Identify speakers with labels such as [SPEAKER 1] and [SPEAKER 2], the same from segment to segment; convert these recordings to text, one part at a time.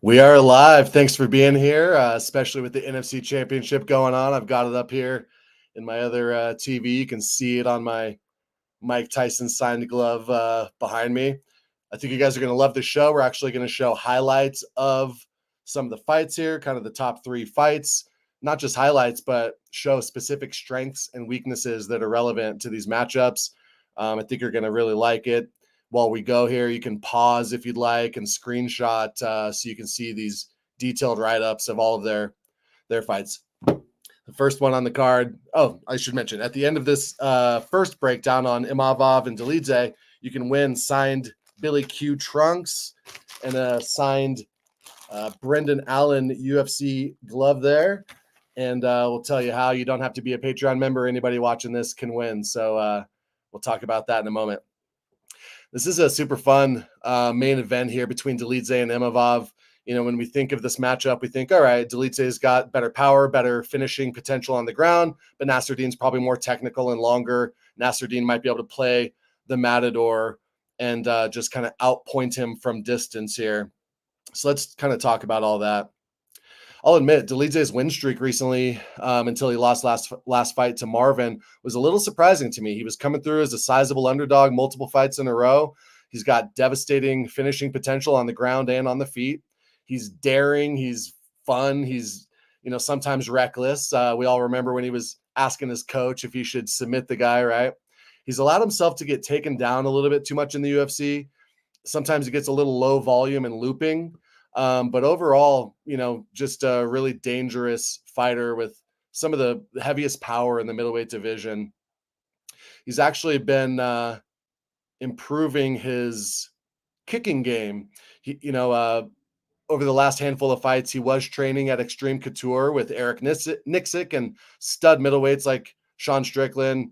[SPEAKER 1] We are live. Thanks for being here, especially with the NFC Championship going on. I've got it up here in my other TV. You can see it on my Mike Tyson signed glove behind me. I think you guys are going to love the show. We're actually going to show highlights of some of the fights here, kind of the top 3 fights, not just highlights, but show specific strengths and weaknesses that are relevant to these matchups. I think you're going to really like it. While we go here, you can pause if you'd like and screenshot so you can see these detailed write-ups of all of their fights. The first one on the card. Oh, I should mention at the end of this first breakdown on Imavov and Dolidze, you can win signed Billy Q trunks and a signed Brendan Allen UFC glove there. And we'll tell you how. You don't have to be a Patreon member. Anybody watching this can win. So we'll talk about that in a moment. This is a super fun main event here between Dolidze and Imavov. You know, when we think of this matchup, we think, all right, Dolidze's got better power, better finishing potential on the ground, but Nasruddin's probably more technical and longer. Nasruddin might be able to play the Matador and just kind of outpoint him from distance here. So let's kind of talk about all that. I'll admit, Dolidze's win streak recently, until he lost last fight to Marvin, was a little surprising to me. He was coming through as a sizable underdog, multiple fights in a row. He's got devastating finishing potential on the ground and on the feet. He's daring. He's fun. He's, sometimes reckless. We all remember when he was asking his coach if he should submit the guy, right? He's allowed himself to get taken down a little bit too much in the UFC. Sometimes he gets a little low volume and looping. But overall, just a really dangerous fighter with some of the heaviest power in the middleweight division. He's actually been improving his kicking game. Over the last handful of fights, he was training at Extreme Couture with Eric Nixick and stud middleweights like Sean Strickland,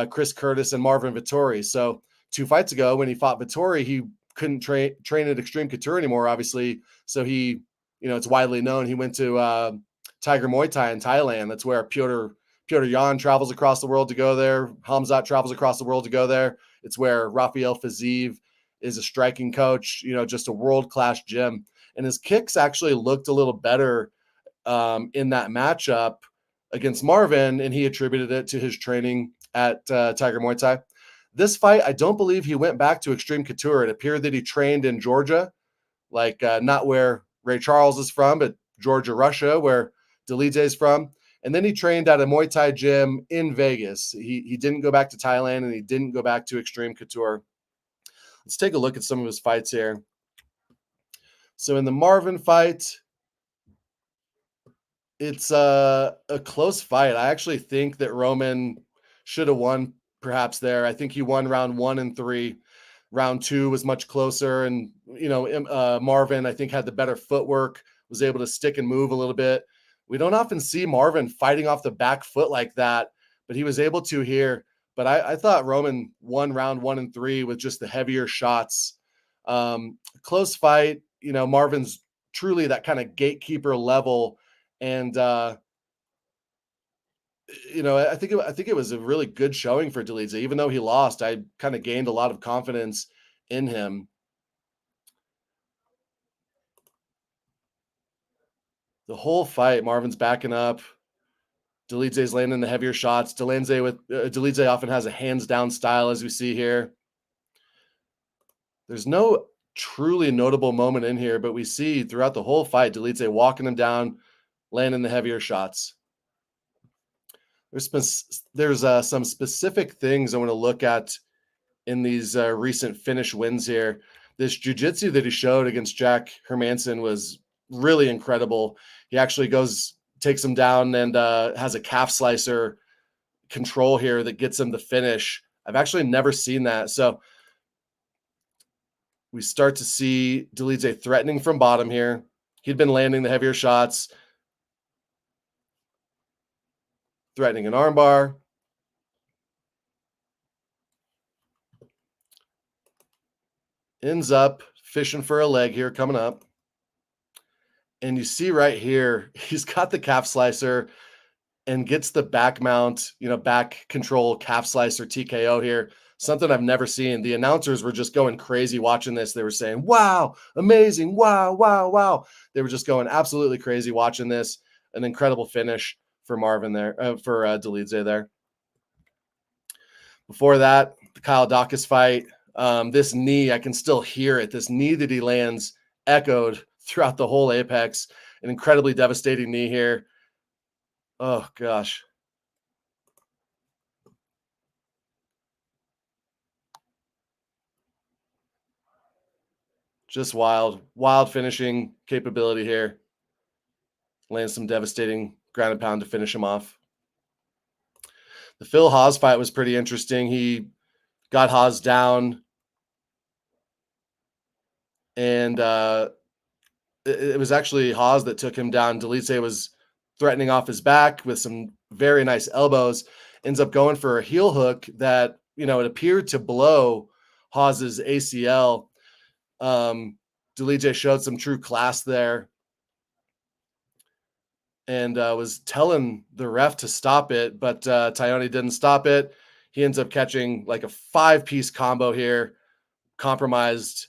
[SPEAKER 1] Chris Curtis, and Marvin Vettori. So 2 fights ago when he fought Vettori, he couldn't train at Extreme Couture anymore, obviously. So he, it's widely known he went to Tiger Muay Thai in Thailand. That's where Petr Yan travels across the world to go there. Hamzat travels across the world to go there. It's where Rafael Fiziev is a striking coach, just a world-class gym. And his kicks actually looked a little better in that matchup against Marvin, and he attributed it to his training at Tiger Muay Thai. This fight, I don't believe he went back to Extreme Couture. It appeared that he trained in Georgia, not where Ray Charles is from, but Georgia, Russia, where Dolidze is from. And then he trained at a Muay Thai gym in Vegas. He didn't go back to Thailand, and he didn't go back to Extreme Couture. Let's take a look at some of his fights here. So in the Marvin fight, it's a close fight. I actually think that Roman should have won perhaps there. I think he won round 1 and 3. Round 2 was much closer. And, Marvin, I think, had the better footwork, was able to stick and move a little bit. We don't often see Marvin fighting off the back foot like that, but he was able to here. But I thought Roman won round 1 and 3 with just the heavier shots. Close fight. Marvin's truly that kind of gatekeeper level. And, I think it was a really good showing for Dolidze. Even though he lost, I kind of gained a lot of confidence in him. The whole fight, Marvin's backing up. Dolidze's landing the heavier shots. Dolidze often has a hands-down style, as we see here. There's no truly notable moment in here, but we see throughout the whole fight, Dolidze walking him down, landing the heavier shots. There's some specific things I want to look at in these recent finish wins here. This jiu-jitsu that he showed against Jack Hermanson was really incredible. He actually takes him down and has a calf slicer control here that gets him the finish. I've actually never seen that. So we start to see Dolidze threatening from bottom here. He'd been landing the heavier shots, threatening an armbar. Ends up fishing for a leg here coming up. And you see right here, he's got the calf slicer and gets the back mount, back control calf slicer TKO here. something I've never seen. The announcers were just going crazy watching this. They were saying, wow, amazing, wow, wow, wow. They were just going absolutely crazy watching this. An incredible finish for Marvin there, for Dolidze there. Before that, the Kyle Dawkins fight. This knee, I can still hear it. This knee that he lands echoed throughout the whole Apex. An incredibly devastating knee here. Oh, gosh. Just wild finishing capability here. Lands some devastating ground and pound to finish him off. The Phil Haas fight was pretty interesting. He got Haas down, and it was actually Haas that took him down. Dolidze was threatening off his back with some very nice elbows. Ends up going for a heel hook that, it appeared to blow Haas's ACL. Dolidze showed some true class there and was telling the ref to stop it, but Taione didn't stop it. He ends up catching like a 5-piece combo here, compromised.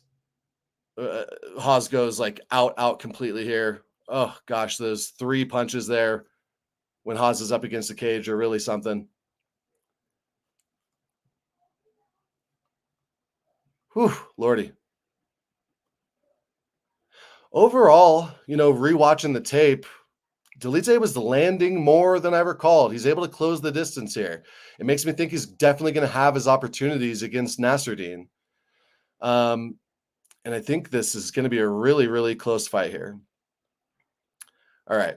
[SPEAKER 1] Haas goes like out completely here. Oh gosh, those 3 punches there when Haas is up against the cage are really something. Whew, Lordy. Overall, rewatching the tape, Dolidze was landing more than I recalled. He's able to close the distance here. It makes me think he's definitely going to have his opportunities against Nasruddin. And I think this is going to be a really, really close fight here. All right.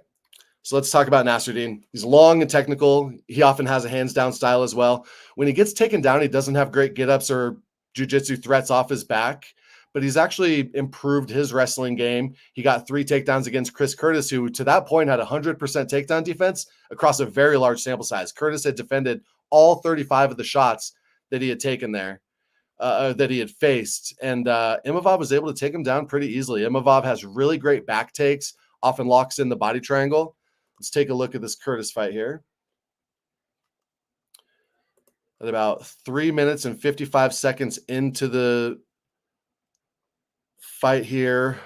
[SPEAKER 1] So let's talk about Nasruddin. He's long and technical. He often has a hands-down style as well. When he gets taken down, he doesn't have great get-ups or jiu-jitsu threats off his back, but he's actually improved his wrestling game. He got 3 takedowns against Chris Curtis, who to that point had 100% takedown defense across a very large sample size. Curtis had defended all 35 of the shots that he had taken there, that he had faced. And Imavov was able to take him down pretty easily. Imavov has really great back takes, often locks in the body triangle. Let's take a look at this Curtis fight here. At about 3 minutes and 55 seconds into the fight here,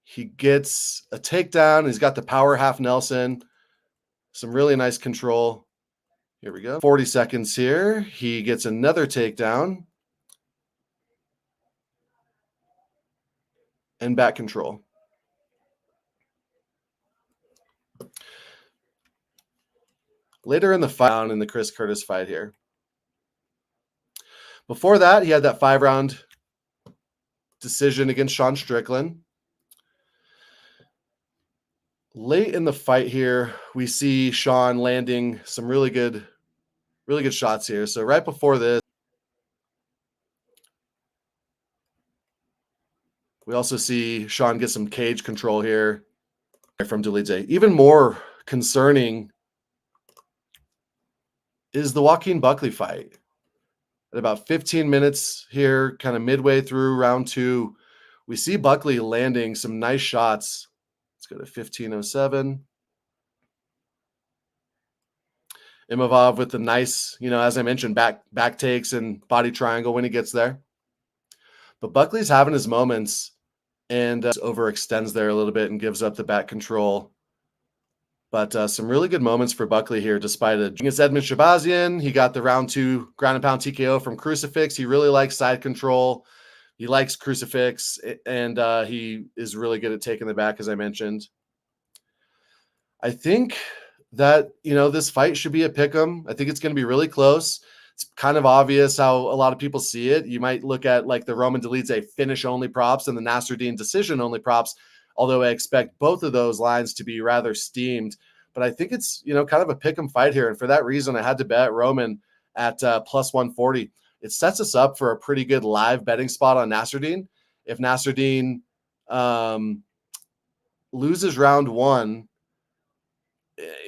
[SPEAKER 1] he gets a takedown. He's got the power half Nelson. Some really nice control. Here we go. 40 seconds here. He gets another takedown. And back control. Later in the fight, in the Chris Curtis fight here. Before that, he had that 5-round decision against Sean Strickland. Late in the fight here, we see Sean landing some really good shots here. So right before this, we also see Sean get some cage control here from Dolidze. Even more concerning is the Joaquin Buckley fight. At about 15 minutes here, kind of midway through round 2, we see Buckley landing some nice shots. Let's go to 15:07. Imavov with the nice, as I mentioned, back takes and body triangle when he gets there. But Buckley's having his moments and overextends there a little bit and gives up the back control. But some really good moments for Buckley here, despite it. Against Edmund Shabazian, he got the round 2 ground and pound TKO from Crucifix. He really likes side control. He likes Crucifix, and he is really good at taking the back, as I mentioned. I think that, this fight should be a pick'em. I think it's going to be really close. It's kind of obvious how a lot of people see it. You might look at like the Roman Dolidze finish-only props and the Nasruddin decision-only props, although I expect both of those lines to be rather steamed. But I think it's, kind of a pick'em fight here. And for that reason, I had to bet Roman at plus 140. It sets us up for a pretty good live betting spot on Nasruddin. If Nasruddin loses round 1,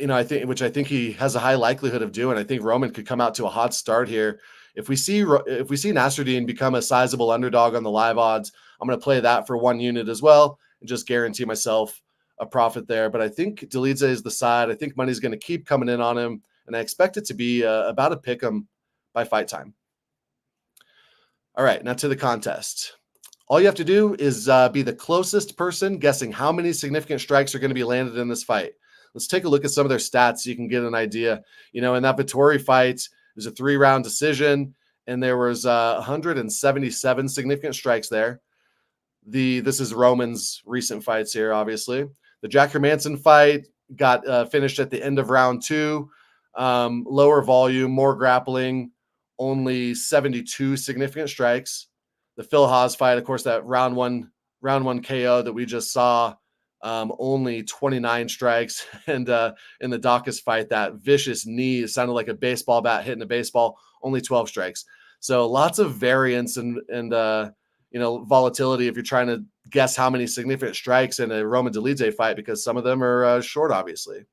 [SPEAKER 1] I think he has a high likelihood of doing. I think Roman could come out to a hot start here. If we see Nasruddin become a sizable underdog on the live odds, I'm going to play that for 1 unit as well and just guarantee myself a profit there. But I think Dolidze is the side. I think money's going to keep coming in on him, and I expect it to be about a pick 'em by fight time. All right, now to the contest. All you have to do is be the closest person guessing how many significant strikes are going to be landed in this fight. Let's take a look at some of their stats so you can get an idea. In that Vettori fight, it was a 3-round decision, and there was 177 significant strikes there. This is Roman's recent fights here, obviously. The Jack Hermanson fight got finished at the end of round 2. Lower volume, more grappling, only 72 significant strikes. The Phil Haas fight, of course, that round one KO that we just saw, only 29 strikes. And in the Dawkins fight, that vicious knee, it sounded like a baseball bat hitting a baseball, only 12 strikes. So lots of variance and volatility if you're trying to guess how many significant strikes in a Roman Dolidze fight, because some of them are short, obviously.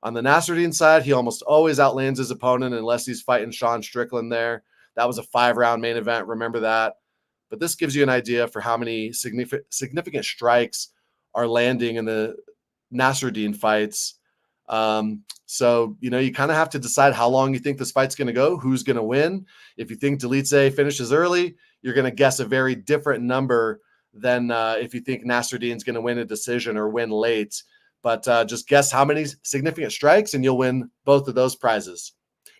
[SPEAKER 1] On the Nasruddin side, he almost always outlands his opponent unless he's fighting Sean Strickland there. That was a 5-round main event. Remember that. But this gives you an idea for how many significant strikes are landing in the Nasruddin fights. So, you kind of have to decide how long you think this fight's going to go, who's going to win. If you think Dolidze finishes early, you're going to guess a very different number than if you think Nasruddin's going to win a decision or win late. But just guess how many significant strikes and you'll win both of those prizes.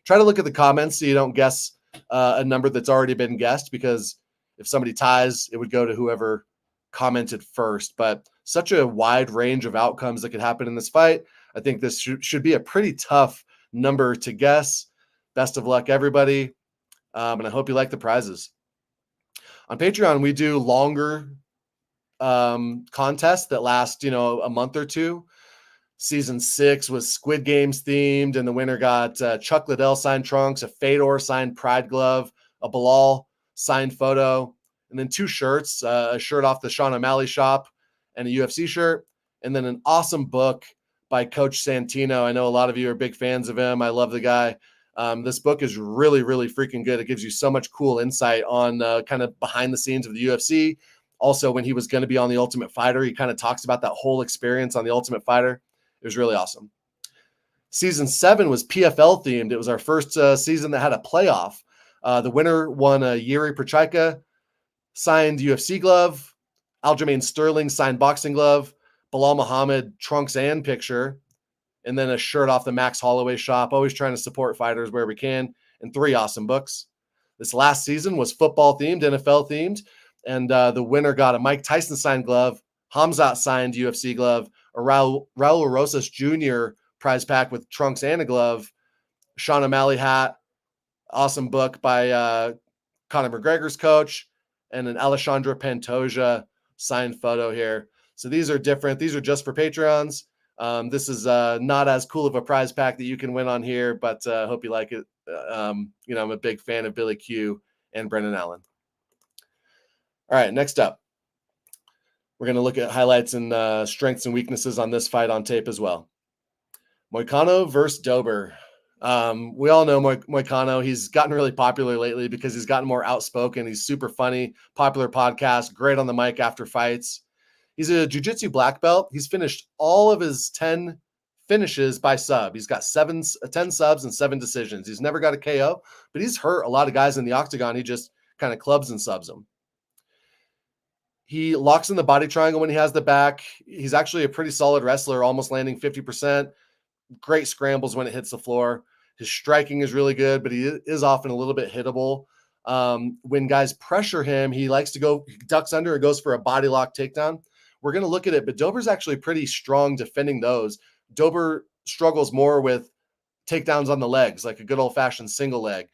[SPEAKER 1] Try to look at the comments so you don't guess a number that's already been guessed, because if somebody ties, it would go to whoever commented first. But such a wide range of outcomes that could happen in this fight. I think this should be a pretty tough number to guess. Best of luck, everybody. And I hope you like the prizes. On Patreon, we do longer contests that last, a month or two. Season 6 was Squid Games themed, and the winner got Chuck Liddell signed trunks, a Fedor signed Pride glove, a Bilal signed photo, and then 2 shirts, a shirt off the Sean O'Malley shop and a UFC shirt, and then an awesome book by Coach Santino. I know a lot of you are big fans of him. I love the guy. This book is really, really freaking good. It gives you so much cool insight on kind of behind the scenes of the UFC. Also, when he was going to be on The Ultimate Fighter, he kind of talks about that whole experience on The Ultimate Fighter. It was really awesome. Season 7 was PFL themed. It was our first season that had a playoff. The winner won a Yuri Prochazka signed UFC glove, Aljamain Sterling signed boxing glove, Bilal Muhammad trunks and picture, and then a shirt off the Max Holloway shop. Always trying to support fighters where we can, and 3 awesome books. This last season was football themed, NFL themed, and the winner got a Mike Tyson signed glove, Hamzat signed UFC glove, a Raul Rosas Jr. prize pack with trunks and a glove, Sean O'Malley hat, awesome book by Conor McGregor's coach, and an Alessandro Pantoja signed photo here. So these are different. These are just for Patreons. This is not as cool of a prize pack that you can win on here, but I hope you like it. I'm a big fan of Billy Q and Brendan Allen. All right, next up, we're going to look at highlights and strengths and weaknesses on this fight on tape as well. Moicano versus Dober. We all know Moicano. He's gotten really popular lately because he's gotten more outspoken. He's super funny, popular podcast, great on the mic after fights. He's a jiu-jitsu black belt. He's finished all of his 10 finishes by sub. He's got 10 subs and 7 decisions. He's never got a KO, but he's hurt a lot of guys in the octagon. He just kind of clubs and subs them. He locks in the body triangle when he has the back. He's actually a pretty solid wrestler, almost landing 50%. Great scrambles when it hits the floor. His striking is really good, but he is often a little bit hittable. When guys pressure him, he likes to go, he ducks under and goes for a body lock takedown. We're going to look at it, but Dober's actually pretty strong defending those. Dober struggles more with takedowns on the legs, like a good old-fashioned single leg.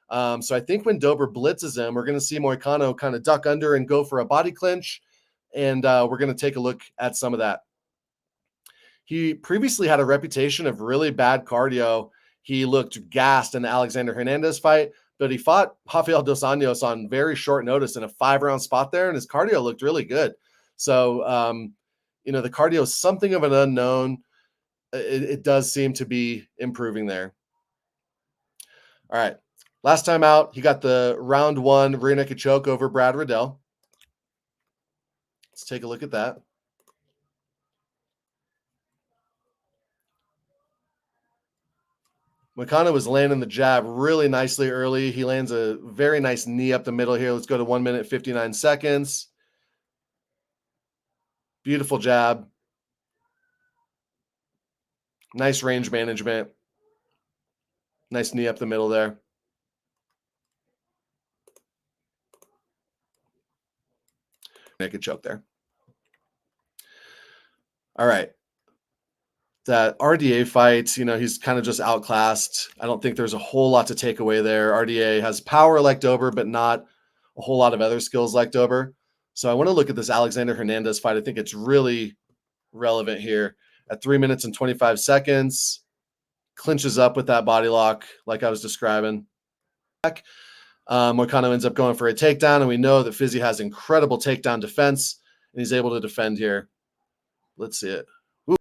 [SPEAKER 1] So I think when Dober blitzes him, we're going to see Moicano kind of duck under and go for a body clinch, and we're going to take a look at some of that. He previously had a reputation of really bad cardio. He looked gassed in the Alexander Hernandez fight, but he fought Rafael Dos Anjos on very short notice in a 5-round spot there, and his cardio looked really good. So, the cardio is something of an unknown. It does seem to be improving there. All right. Last time out, he got the round 1 rear naked choke over Brad Riddell. Let's take a look at that. Moicano was landing the jab really nicely early. He lands a very nice knee up the middle here. Let's go to 1 minute, 59 seconds. Beautiful jab. Nice range management. Nice knee up the middle there. Make a choke there. All right. That RDA fight, you know, he's kind of just outclassed. I don't think there's a whole lot to take away there. RDA has power like Dober, but not a whole lot of other skills like Dober. So I want to look at this Alexander Hernandez fight. I think it's really relevant here. At 3 minutes and 25 seconds, clinches up with that body lock like I was describing. Moicano ends up going for a takedown, and we know that Fizzy has incredible takedown defense, and he's able to defend here. Let's see it. Ooh.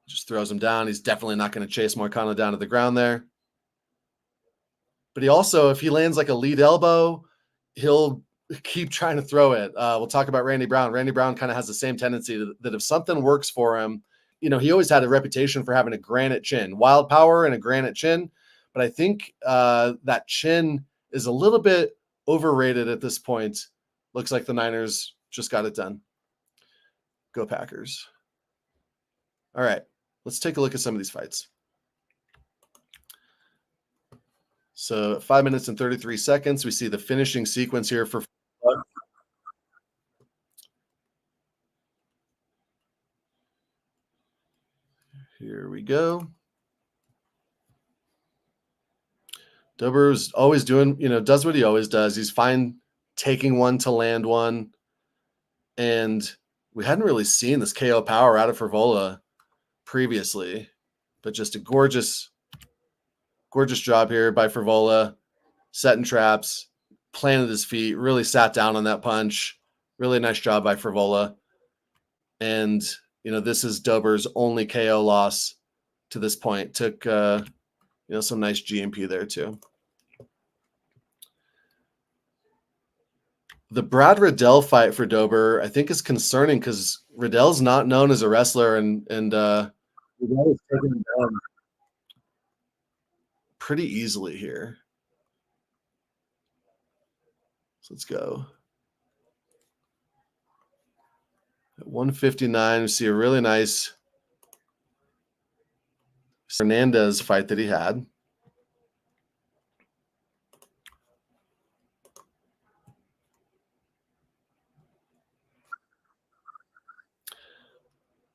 [SPEAKER 1] Just throws him down. He's definitely not going to chase Moicano down to the ground there. But he also, if he lands like a lead elbow, he'll keep trying to throw it. We'll talk about Randy Brown. Randy Brown kind of has the same tendency that if something works for him, you know, he always had a reputation for having a granite chin, wild power and a granite chin. But I think that chin is a little bit overrated at this point. Looks like the Niners just got it done. Go Packers. All right, let's take a look at some of these fights. So 5 minutes and 33 seconds, we see the finishing sequence here for here we go. Dober's always doing, you know, does what he always does. He's fine taking one to land one. And we hadn't really seen this KO power out of Frivola previously, but just a gorgeous job here by Frivola, setting traps, planted his feet, really sat down on that punch. Really nice job by Frivola. And, you know, this is Dober's only KO loss to this point. Took, you know, some nice GMP there too. The Brad Riddell fight for Dober, I think, is concerning because Riddell's not known as a wrestler, and Riddell is taking him down pretty easily here. So let's go. At 159, we see a really nice Hernandez fight that he had.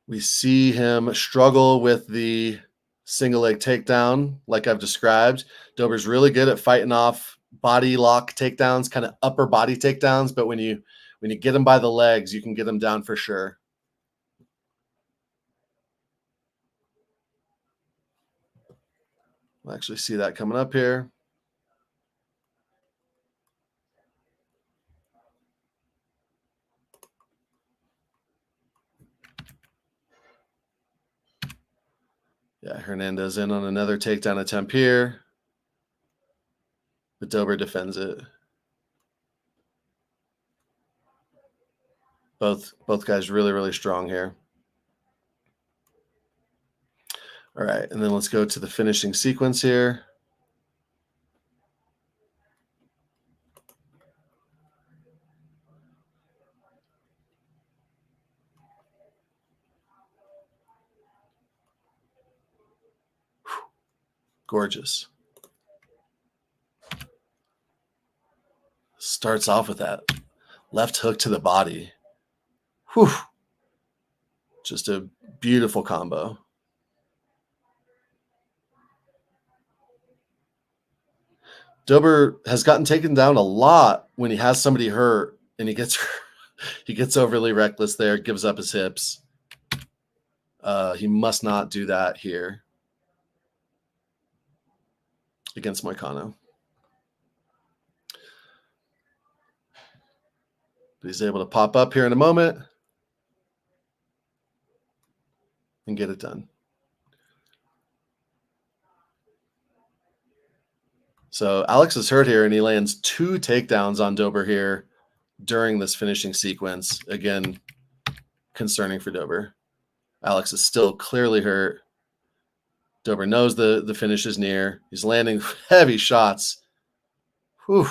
[SPEAKER 1] We see him struggle with the single leg takedown, like I've described. Dober's really good at fighting off body lock takedowns, kind of upper body takedowns. But when you get him by the legs, you can get him down for sure. We'll actually see that coming up here. Yeah, Hernandez in on another takedown attempt here. But Dober defends it. Both guys really, really strong here. All right, and then let's go to the finishing sequence here. Gorgeous. Starts off with that left hook to the body. Whew. Just a beautiful combo. Dober has gotten taken down a lot when he has somebody hurt, and he gets overly reckless there, gives up his hips. He must not do that here against Moicano. But he's able to pop up here in a moment and get it done. So Alex is hurt here, and he lands 2 takedowns on Dober here during this finishing sequence. Again, concerning for Dober. Alex is still clearly hurt. Dober knows the finish is near. He's landing heavy shots. Whew.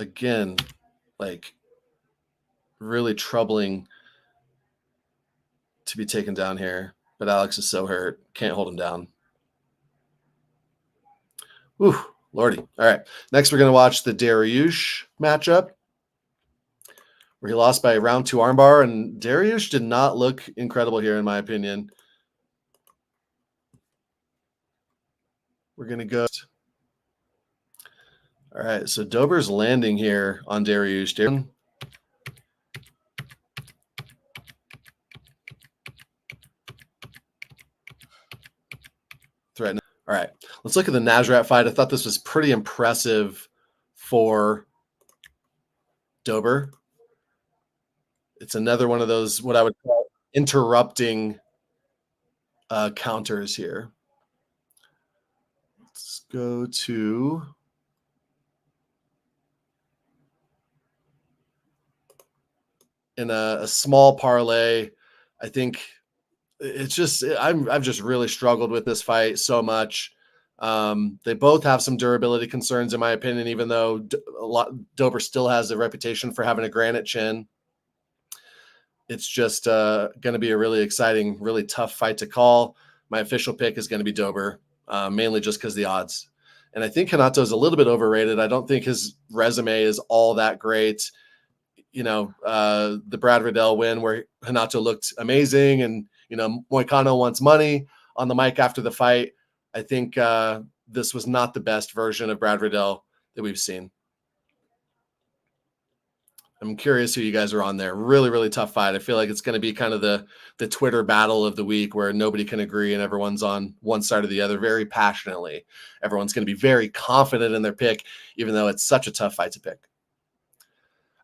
[SPEAKER 1] Again, like really troubling to be taken down here. But Alex is so hurt. Can't hold him down. Whew, Lordy. All right. Next, we're going to watch the Dariush matchup, where he lost by round 2 armbar. And Dariush did not look incredible here, in my opinion. We're going to go. All right. So Dober's landing here on Dariush. Threatening. All right, let's look at the Nasrat fight. I thought this was pretty impressive for Dober. It's another one of those, what I would call interrupting counters here. Let's go to in a small parlay. I think it's just I've just really struggled with this fight so much. They both have some durability concerns, in my opinion, even though Dober still has a reputation for having a granite chin. It's just going to be a really exciting, really tough fight to call. My official pick is going to be Dober, mainly just because the odds. And I think Hanato is a little bit overrated. I don't think his resume is all that great. You know, the Brad Riddell win where Hanato looked amazing, and Moicano wants money on the mic after the fight. I think this was not the best version of Brad Riddell that we've seen. I'm curious who you guys are on there. Really, really tough fight. I feel like it's going to be kind of the Twitter battle of the week where nobody can agree and everyone's on one side or the other very passionately. Everyone's going to be very confident in their pick, even though it's such a tough fight to pick.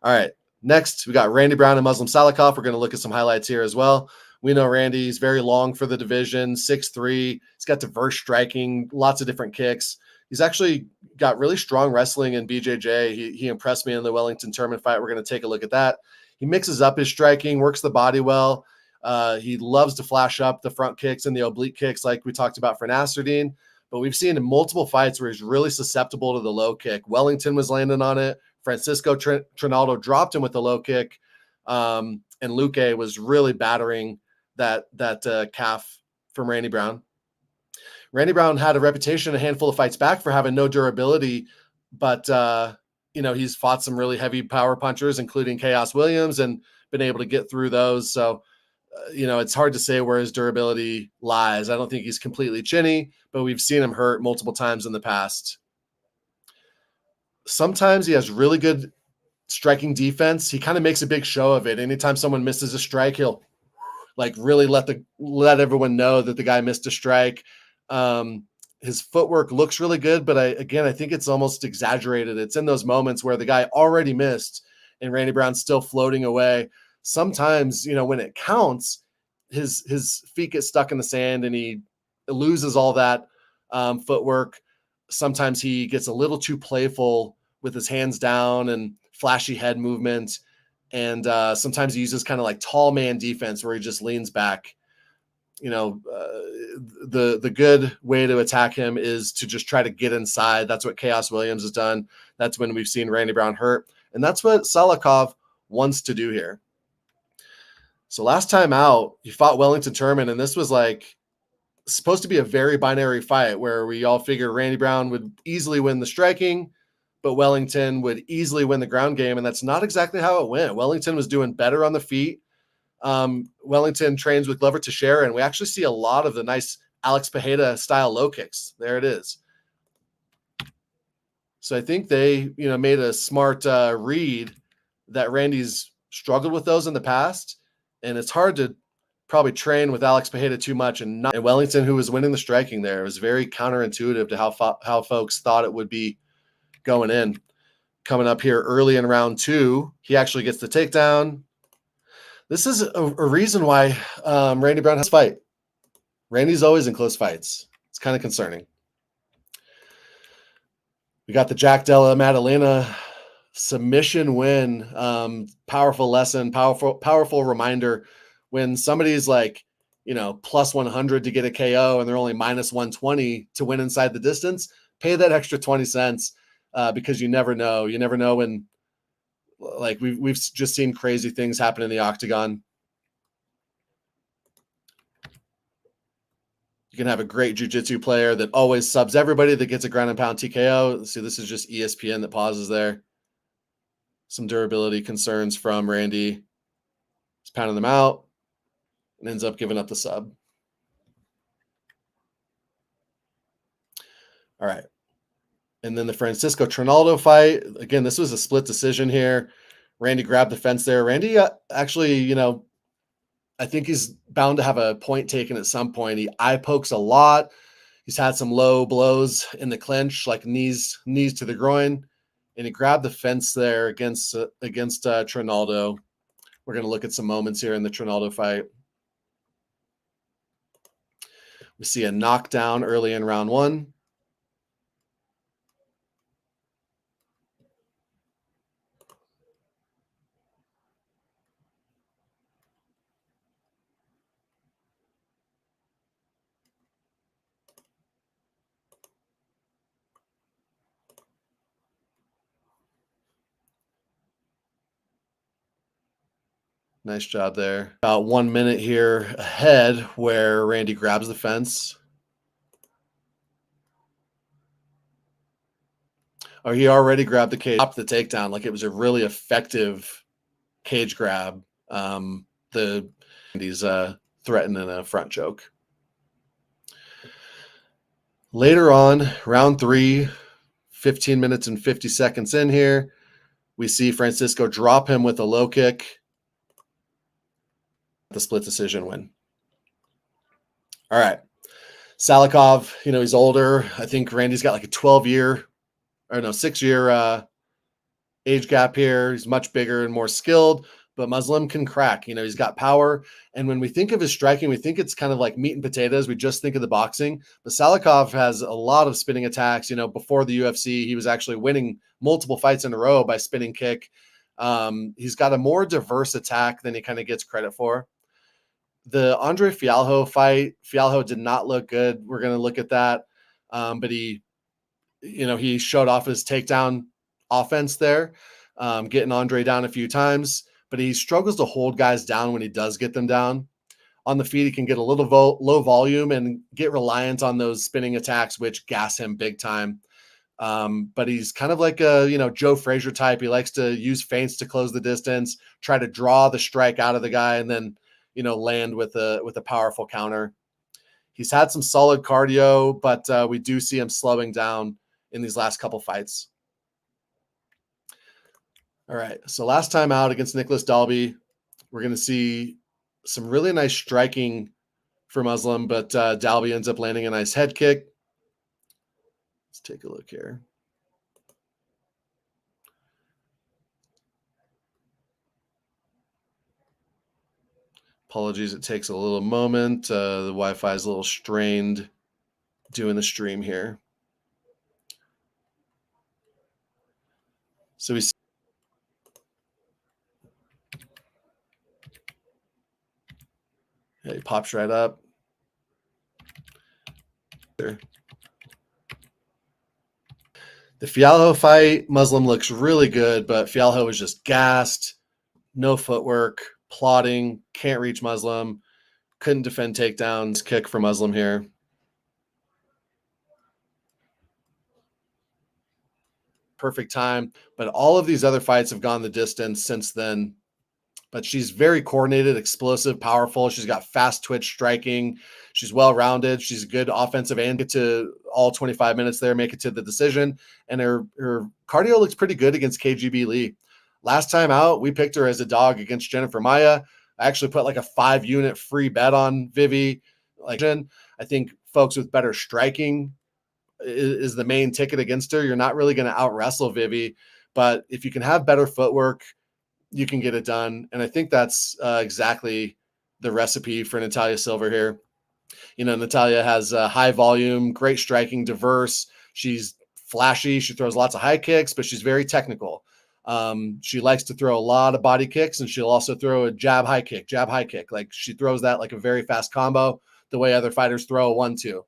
[SPEAKER 1] All right. Next, we got Randy Brown and Muslim Salikhov. We're going to look at some highlights here as well. We know Randy's very long for the division, 6'3". He's got diverse striking, lots of different kicks. He's actually got really strong wrestling in BJJ. He impressed me in the Wellington tournament fight. We're going to take a look at that. He mixes up his striking, works the body well. He loves to flash up the front kicks and the oblique kicks like we talked about for Nasruddin. But we've seen in multiple fights where he's really susceptible to the low kick. Wellington was landing on it. Francisco Trinaldo dropped him with the low kick. And Luque was really battering that calf from Randy Brown. Randy Brown had a reputation a handful of fights back for having no durability, but he's fought some really heavy power punchers, including Chaos Williams, and been able to get through those. So, it's hard to say where his durability lies. I don't think he's completely chinny, but we've seen him hurt multiple times in the past. Sometimes he has really good striking defense. He kind of makes a big show of it. Anytime someone misses a strike, he'll really let everyone know that the guy missed a strike. His footwork looks really good, but I think it's almost exaggerated. It's in those moments where the guy already missed and Randy Brown's still floating away. Sometimes, when it counts, his feet get stuck in the sand and he loses all that footwork. Sometimes he gets a little too playful with his hands down and flashy head movement. And sometimes he uses kind of like tall man defense where he just leans back. The good way to attack him is to just try to get inside. That's what Chaos Williams has done. That's when we've seen Randy Brown hurt. And that's what Salikhov wants to do here. So last time out, he fought Wellington Turman, and this was supposed to be a very binary fight where we all figured Randy Brown would easily win the striking, but Wellington would easily win the ground game. And that's not exactly how it went. Wellington was doing better on the feet. Wellington trains with Glover Teixeira, and we actually see a lot of the nice Alex Pereira style low kicks. There it is. So I think they, made a smart read that Randy's struggled with those in the past, and it's hard to probably train with Alex Pereira too much. And Wellington, who was winning the striking there, it was very counterintuitive to how folks thought it would be going in. Coming up here early in round 2, he actually gets the takedown. This is a reason why Randy Brown has a fight. Randy's always in close fights. It's kind of concerning. We got the Jack Della Maddalena Submission win. Powerful lesson, powerful reminder. When somebody's like, plus 100 to get a KO and they're only minus 120 to win inside the distance, pay that extra 20 cents because you never know. You never know when, like, we've just seen crazy things happen in the octagon. You can have a great jiu-jitsu player that always subs everybody that gets a ground and pound TKO. See, this is just ESPN that pauses there. Some durability concerns from Randy. He's pounding them out and ends up giving up the sub. All right. And then the Francisco Trinaldo fight. Again, this was a split decision here. Randy grabbed the fence there. Randy actually, I think he's bound to have a point taken at some point. He eye pokes a lot. He's had some low blows in the clinch, like knees to the groin, and he grabbed the fence there against Trinaldo. We're going to look at some moments here in the Trinaldo fight. We see a knockdown early in round one. Nice job there. About 1 minute here ahead where Randy grabs the fence. Or he already grabbed the cage, stopped the takedown. Like, it was a really effective cage grab. He's threatening a front choke. Later on, round 3, 15 minutes and 50 seconds in here, we see Francisco drop him with a low kick. The split decision win. All right. Salikhov, he's older. I think Randy's got like a 6-year age gap here. He's much bigger and more skilled, but Muslim can crack. He's got power. And when we think of his striking, we think it's kind of like meat and potatoes. We just think of the boxing. But Salikhov has a lot of spinning attacks. Before the UFC, he was actually winning multiple fights in a row by spinning kick. He's got a more diverse attack than he kind of gets credit for. The Andre Fialho fight, Fialho did not look good. We're going to look at that. But he showed off his takedown offense there, getting Andre down a few times, but he struggles to hold guys down when he does get them down. On the feet, he can get a little low volume and get reliant on those spinning attacks, which gas him big time. But he's kind of like a, Joe Frazier type. He likes to use feints to close the distance, try to draw the strike out of the guy, and then, land with a powerful counter. He's had some solid cardio, but we do see him slowing down in these last couple fights. All right. So last time out against Nicholas Dalby, we're going to see some really nice striking for Muslim, but Dalby ends up landing a nice head kick. Let's take a look here. Apologies, it takes a little moment. The Wi-Fi is a little strained doing the stream here. So we see he pops right up. The Fialho fight, Muslim looks really good, but Fialho is just gassed, no footwork, plodding, can't reach Muslim, couldn't defend takedowns. Kick for Muslim here. Perfect time, but all of these other fights have gone the distance since then. But she's very coordinated, explosive, powerful. She's got fast twitch striking. She's well-rounded. She's a good offensive and get to all 25 minutes there, make it to the decision. And her cardio looks pretty good against KGB Lee. Last time out, we picked her as a dog against Jennifer Maia. I actually put like a 5-unit free bet on Vivi. I think folks with better striking is the main ticket against her. You're not really going to out-wrestle Vivi, but if you can have better footwork, you can get it done. And I think that's exactly the recipe for Natalia Silver here. Natalia has high volume, great striking, diverse. She's flashy. She throws lots of high kicks, but she's very technical. She likes to throw a lot of body kicks, and she'll also throw a jab high kick. Like she throws that like a very fast combo, the way other fighters throw a 1-2.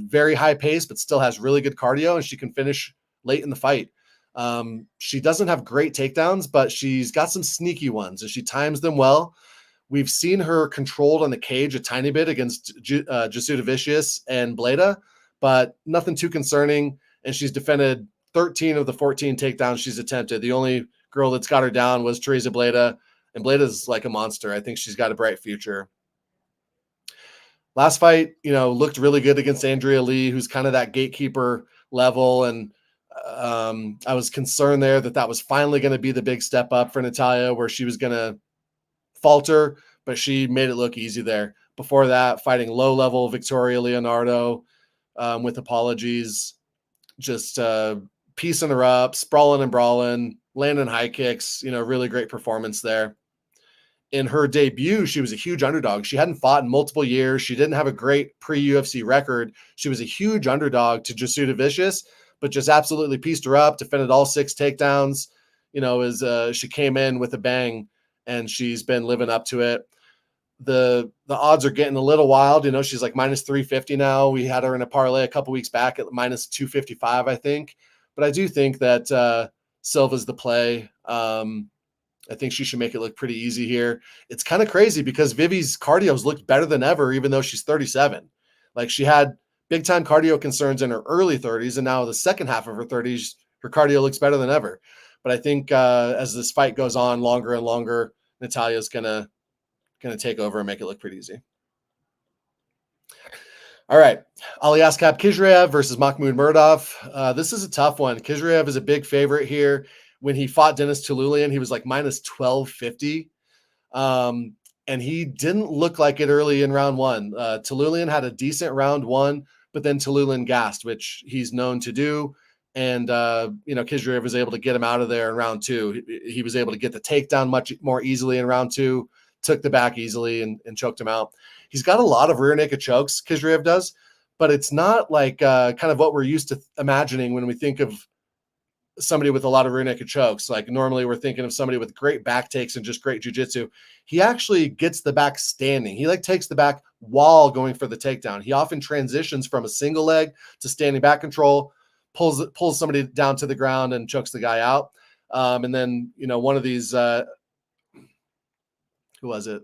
[SPEAKER 1] Very high pace, but still has really good cardio, and she can finish late in the fight. She doesn't have great takedowns, but she's got some sneaky ones, and she times them well. We've seen her controlled on the cage a tiny bit against Jasudavicius and Bleda, but nothing too concerning. And she's defended 13 of the 14 takedowns she's attempted. The only girl that's got her down was Teresa Bleda, and Bleda's like a monster. I think she's got a bright future. Last fight, looked really good against Andrea Lee, who's kind of that gatekeeper level. And I was concerned there that was finally going to be the big step up for Natalia, where she was going to falter, but she made it look easy there. Before that, fighting low-level Victoria Leonardo with apologies, just piecing her up, sprawling and brawling, landing high kicks, really great performance there. In her debut, she was a huge underdog. She hadn't fought in multiple years. She didn't have a great pre-UFC record. She was a huge underdog to Jasudavicius, but just absolutely pieced her up, defended all 6 takedowns, as she came in with a bang, and she's been living up to it. The odds are getting a little wild. She's like minus 350 now. We had her in a parlay a couple weeks back at minus 255, I think. But I do think that Silva's the play. I think she should make it look pretty easy here. It's kind of crazy because Vivi's cardio's looked better than ever, even though she's 37. Like, she had big time cardio concerns in her early 30s, and now the second half of her 30s, her cardio looks better than ever. But I think as this fight goes on longer and longer, Natalia's gonna take over and make it look pretty easy. All right, Aliaskhab Kizrev versus Mahmoud Muradov. This is a tough one. Kizrev is a big favorite here. When he fought Denis Tululian, he was like minus 1250. And he didn't look like it early in round 1. Tululian had a decent round 1, but then Tululian gassed, which he's known to do. And, Kizrev was able to get him out of there in round 2. He was able to get the takedown much more easily in round 2, took the back easily and choked him out. He's got a lot of rear naked chokes, Kizrev does, but it's not like kind of what we're used to imagining when we think of somebody with a lot of rear naked chokes. Like, normally we're thinking of somebody with great back takes and just great jiu-jitsu. He actually gets the back standing. He takes the back while going for the takedown. He often transitions from a single leg to standing back control, pulls somebody down to the ground and chokes the guy out. And then, one of these, who was it?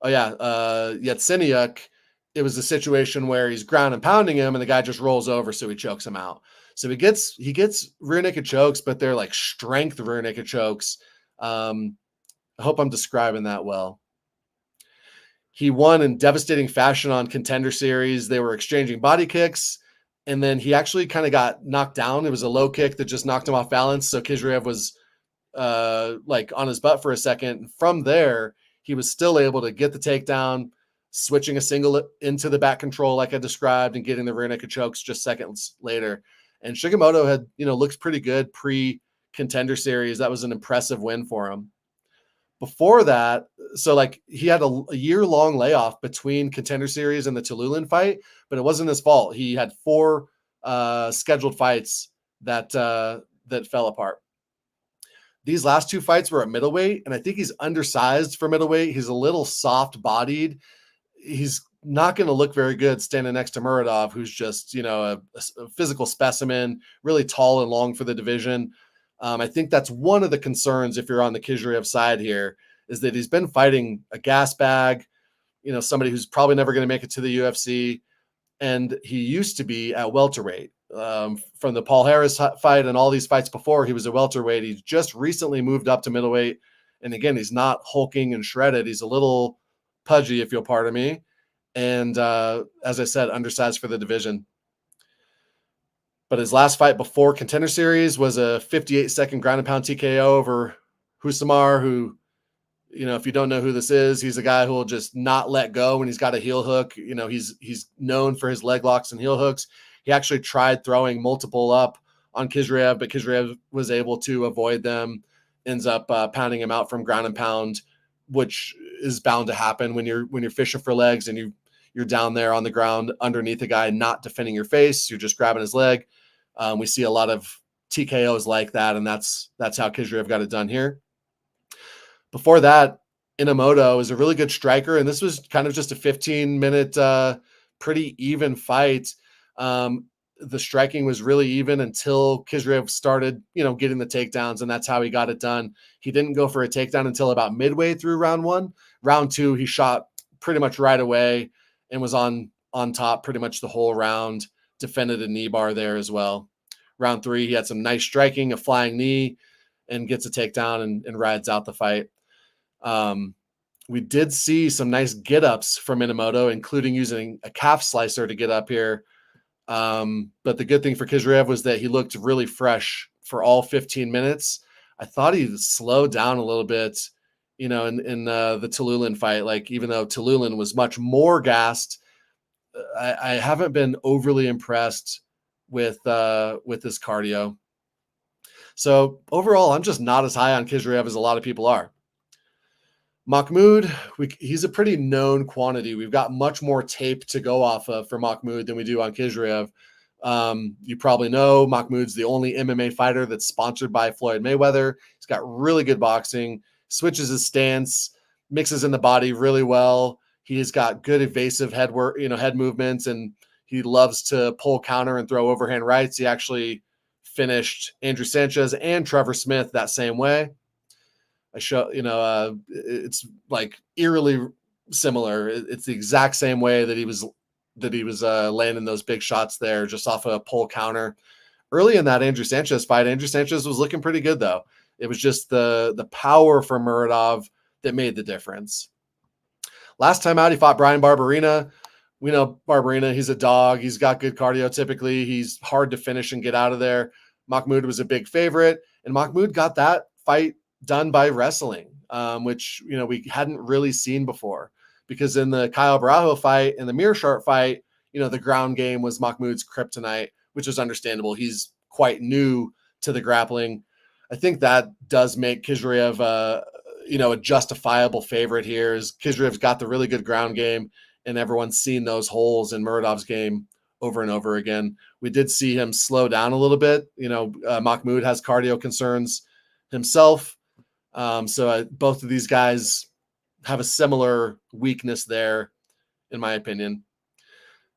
[SPEAKER 1] Oh yeah. Yatseniuk. It was a situation where he's ground and pounding him and the guy just rolls over. So he chokes him out. So he gets rear naked chokes, but they're like strength rear naked chokes. I hope I'm describing that well. He won in devastating fashion on Contender Series. They were exchanging body kicks, and then he actually kind of got knocked down. It was a low kick that just knocked him off balance. So Kizrev was on his butt for a second. From there, he was still able to get the takedown, switching a single into the back control like I described, and getting the rear naked chokes just seconds later. And Shigemoto had, looked pretty good pre-Contender Series. That was an impressive win for him. Before that, so he had a year-long layoff between Contender Series and the Tululian fight, but it wasn't his fault. He had 4 scheduled fights that fell apart. These last 2 fights were at middleweight, and I think he's undersized for middleweight. He's a little soft-bodied. He's not going to look very good standing next to Muradov, who's just, a physical specimen, really tall and long for the division. I think that's one of the concerns if you're on the Kizrev side here, is that he's been fighting a gas bag, somebody who's probably never going to make it to the UFC. And he used to be at welterweight. From the Paul Harris fight and all these fights before, he was a welterweight. He's just recently moved up to middleweight. And again, he's not hulking and shredded. He's a little pudgy, if you'll pardon me. And as I said, undersized for the division. But his last fight before Contender Series was a 58-second ground and pound TKO over Husamar, who, if you don't know who this is, he's a guy who will just not let go when he's got a heel hook. He's known for his leg locks and heel hooks. He actually tried throwing multiple up on Kizrev, but Kizrev was able to avoid them, ends up pounding him out from ground and pound, which is bound to happen when you're fishing for legs and you're down there on the ground underneath a guy not defending your face. You're just grabbing his leg. We see a lot of TKOs like that, and that's how Kizrev got it done here. Before that, Inamoto is a really good striker, and this was kind of just a 15-minute, pretty even fight. The striking was really even until Kizrev started, getting the takedowns, and that's how he got it done. He didn't go for a takedown until about midway through round 1. Round 2, he shot pretty much right away and was on top pretty much the whole round, defended a knee bar there as well. Round 3, he had some nice striking, a flying knee, and gets a takedown and rides out the fight. We did see some nice get-ups from Inamoto, including using a calf slicer to get up here. But the good thing for Kizrev was that he looked really fresh for all 15 minutes. I thought he slowed down a little bit, in the Tallulin fight. Like, even though Tallulin was much more gassed, I haven't been overly impressed with his cardio. So overall, I'm just not as high on Kizrev as a lot of people are. Mahmoud, he's a pretty known quantity. We've got much more tape to go off of for Mahmoud than we do on Kizrev. You probably know Mahmoud's the only MMA fighter that's sponsored by Floyd Mayweather. He's got really good boxing, switches his stance, mixes in the body really well. He's got good evasive head work, head movements, and he loves to pull counter and throw overhand rights. He actually finished Andrew Sanchez and Trevor Smith that same way. It's like eerily similar. It's the exact same way that he was landing those big shots there, just off a pull counter. Early in that Andrew Sanchez fight, Andrew Sanchez was looking pretty good, though. It was just the power from Muradov that made the difference. Last time out, he fought Brian Barberena. We know Barberena, he's a dog. He's got good cardio typically. He's hard to finish and get out of there. Mahmoud was a big favorite, and Mahmoud got that fight done by wrestling, which, we hadn't really seen before, because in the Kyle Barajo fight and the Mearshart fight, the ground game was Mahmoud's kryptonite, which is understandable. He's quite new to the grappling. I think that does make Kizrev, a justifiable favorite here. Is Kizrev's got the really good ground game, and everyone's seen those holes in Muradov's game over and over again. We did see him slow down a little bit. Mahmoud has cardio concerns himself. So both of these guys have a similar weakness there, in my opinion.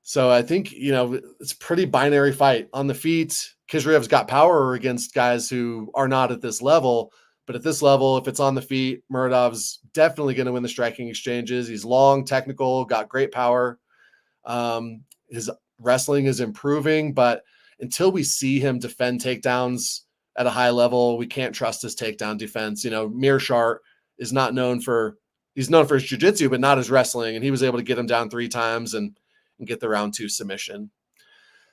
[SPEAKER 1] So I think, it's a pretty binary fight. On the feet, Kizrev's got power against guys who are not at this level. But at this level, if it's on the feet, Muradov's definitely going to win the striking exchanges. He's long, technical, got great power. His wrestling is improving, but until we see him defend takedowns at a high level, we can't trust his takedown defense. Mearshart is he's known for his jiu-jitsu, but not his wrestling. And he was able to get him down 3 times and get the round 2 submission.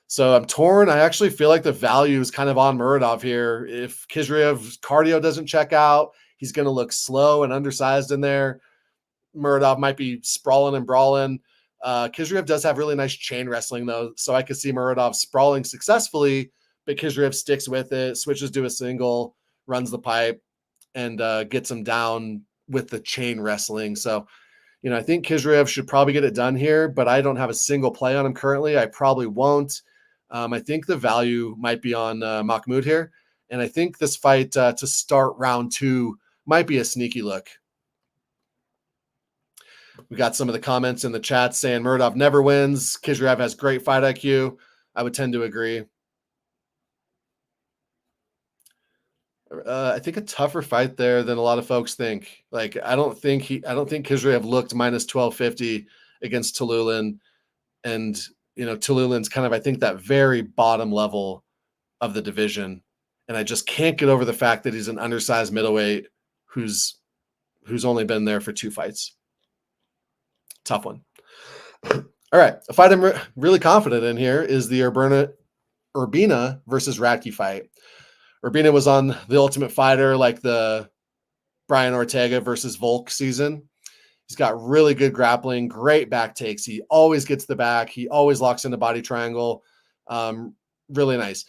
[SPEAKER 1] So I'm torn. I actually feel like the value is kind of on Muradov here. If Kizrev's cardio doesn't check out, he's going to look slow and undersized in there. Muradov might be sprawling and brawling. Kizrev does have really nice chain wrestling, though, so I could see Muradov sprawling successfully, but Kizrev sticks with it, switches to a single, runs the pipe, and gets him down with the chain wrestling. So, I think Kizrev should probably get it done here, but I don't have a single play on him currently. I probably won't. I think the value might be on Mahmoud here, and I think this fight to start round 2 might be a sneaky look. We got some of the comments in the chat saying Muradov never wins. Kizrev has great fight IQ. I would tend to agree. I think a tougher fight there than a lot of folks think. Like, I don't think Kizrev looked minus 1250 against Tallulin, and Tallulin's kind of, I think, that very bottom level of the division, and I just can't get over the fact that he's an undersized middleweight who's only been there for 2 fights. Tough one. All right, a fight I'm really confident in here is the Urbina versus Radtke fight. Urbina was on The Ultimate Fighter, like the Brian Ortega versus Volk season. He's got really good grappling, great back takes. He always gets the back. He always locks in the body triangle. Really nice.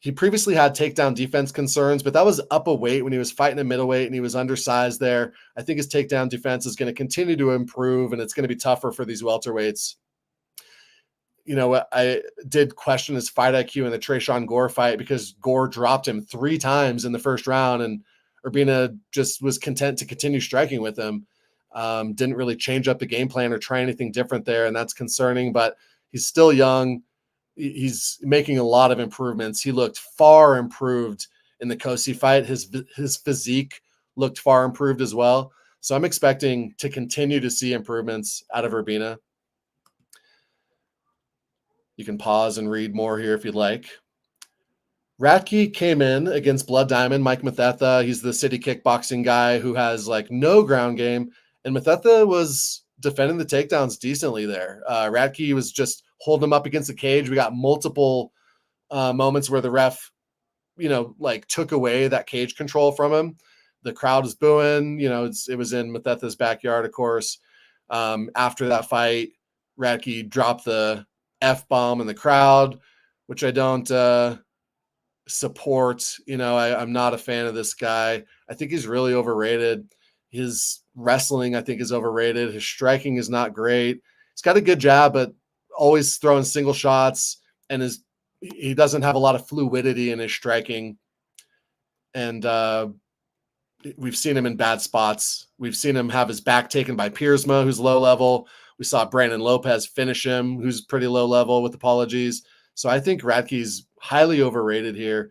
[SPEAKER 1] He previously had takedown defense concerns, but that was up a weight when he was fighting a middleweight and he was undersized there. I think his takedown defense is going to continue to improve, and it's going to be tougher for these welterweights. I did question his fight IQ in the Tresean Gore fight because Gore dropped him 3 times in the first round, and Urbina just was content to continue striking with him. Didn't really change up the game plan or try anything different there, and that's concerning. But he's still young. He's making a lot of improvements. He looked far improved in the Kosi fight. His physique looked far improved as well. So I'm expecting to continue to see improvements out of Urbina. You can pause and read more here if you'd like. Radtke came in against Blood Diamond, Mike Mathetha. He's the city kickboxing guy who has like no ground game. And Mathetha was defending the takedowns decently there. Radtke was just holding him up against the cage. We got multiple moments where the ref, like took away that cage control from him. The crowd is booing. It was in Mathetha's backyard, of course. After that fight, Radtke dropped the F-bomb in the crowd, which I don't support. I'm not a fan of this guy. I think he's really overrated. His wrestling, I think, is overrated. His striking is not great. He's got a good jab, but always throwing single shots, and he doesn't have a lot of fluidity in his striking. And we've seen him in bad spots. We've seen him have his back taken by Piersma, who's low level. We saw Brandon Lopez finish him, who's pretty low level, with apologies. So I think Radtke's highly overrated here,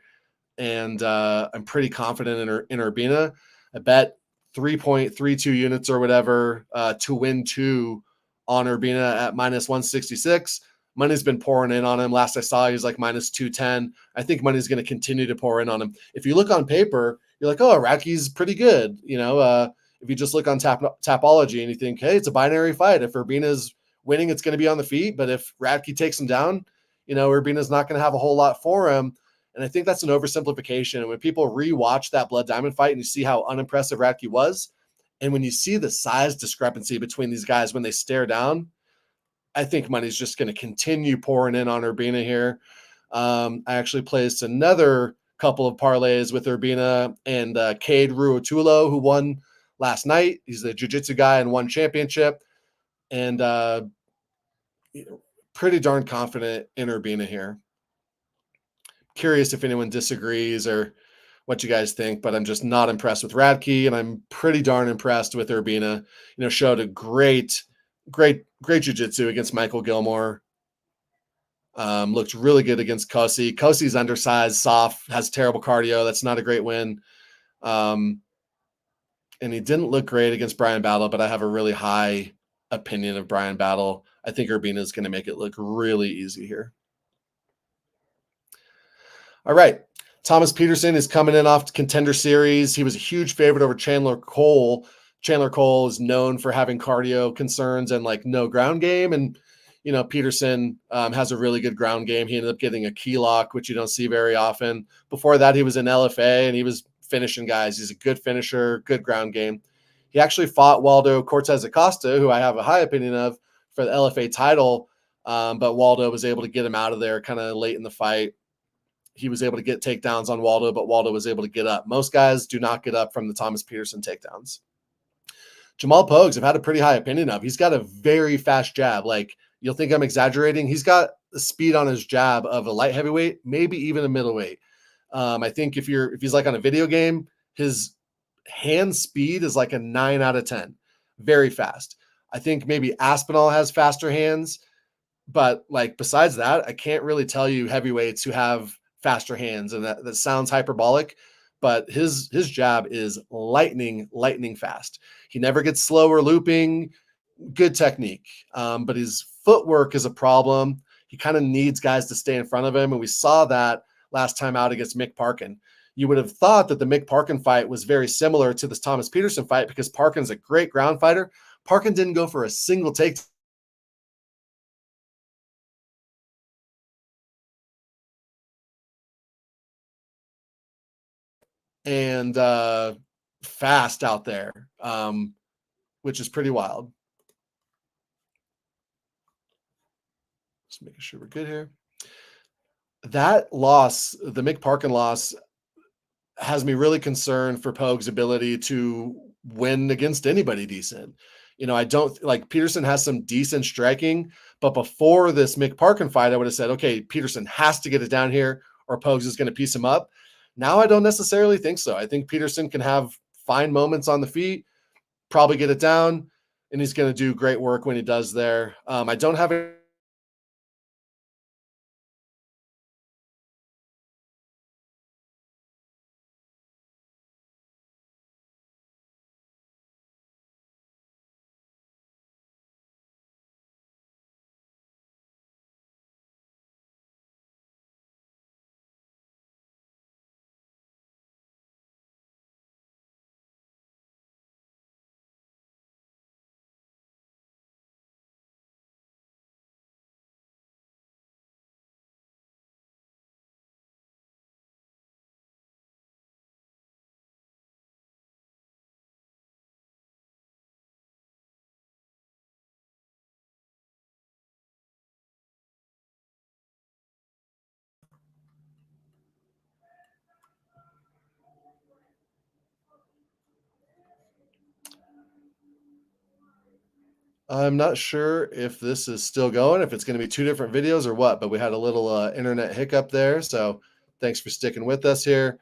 [SPEAKER 1] and I'm pretty confident in Urbina. I bet 3.32 units or whatever to win 2 on Urbina at minus 166. Money's been pouring in on him. Last I saw, he was like minus 210. I think money's going to continue to pour in on him. If you look on paper, you're like, oh, Radtke's pretty good. If you just look on Tapology and you think, hey, it's a binary fight. If Urbina's winning, it's going to be on the feet. But if Radtke takes him down, Urbina's not going to have a whole lot for him. And I think that's an oversimplification. And when people rewatch that Blood Diamond fight and you see how unimpressive Radtke was, and when you see the size discrepancy between these guys when they stare down, I think money's just going to continue pouring in on Urbina here. I actually placed another couple of parlays with Urbina and Cade Ruotulo, who won last night. He's the jiu-jitsu guy and won championship. And pretty darn confident in Urbina here. Curious if anyone disagrees or what you guys think, but I'm just not impressed with Radtke, and I'm pretty darn impressed with Urbina. Showed a great jiu-jitsu against Michael Gilmore. Looked really good against Kosi. Kosi's undersized, soft, has terrible cardio. That's not a great win. And he didn't look great against Brian Battle, but I have a really high opinion of Brian Battle. I think Urbina is going to make it look really easy here. All right. Thomas Peterson is coming in off Contender Series. He was a huge favorite over Chandler Cole. Chandler Cole is known for having cardio concerns and like no ground game. And, Peterson has a really good ground game. He ended up getting a key lock, which you don't see very often. Before that, he was in LFA and he was finishing guys. He's a good finisher, good ground game. He actually fought Waldo Cortez Acosta, who I have a high opinion of, for the LFA title. But Waldo was able to get him out of there kind of late in the fight. He was able to get takedowns on Waldo, but Waldo was able to get up. Most guys do not get up from the Thomas Peterson takedowns. Jamal Pogues, I've had a pretty high opinion of. He's got a very fast jab. Like, you'll think I'm exaggerating. He's got the speed on his jab of a light heavyweight, maybe even a middleweight. I think if he's like on a video game, his hand speed is like a 9 out of 10. Very fast. I think maybe Aspinall has faster hands, but like besides that, I can't really tell you heavyweights who have faster hands, and that sounds hyperbolic, but his jab is lightning fast. He never gets slow or looping. Good technique, but his footwork is a problem. He kind of needs guys to stay in front of him, and we saw that last time out against Mick Parkin. You would have thought that the Mick Parkin fight was very similar to this Thomas Peterson fight because Parkin's a great ground fighter. Parkin didn't go for a single take. And fast out there, which is pretty wild. Just making sure we're good here. That loss, the Mick Parkin loss, has me really concerned for Pogues' ability to win against anybody decent. I don't like Peterson has some decent striking, but before this McParkin fight, I would have said, okay, Peterson has to get it down here or Pogues is going to piece him up. Now I don't necessarily think so. I think Peterson can have fine moments on the feet, probably get it down, and he's going to do great work when he does there. I don't have a I'm not sure if this is still going, if it's going to be two different videos or what, but we had a little internet hiccup there. So thanks for sticking with us here.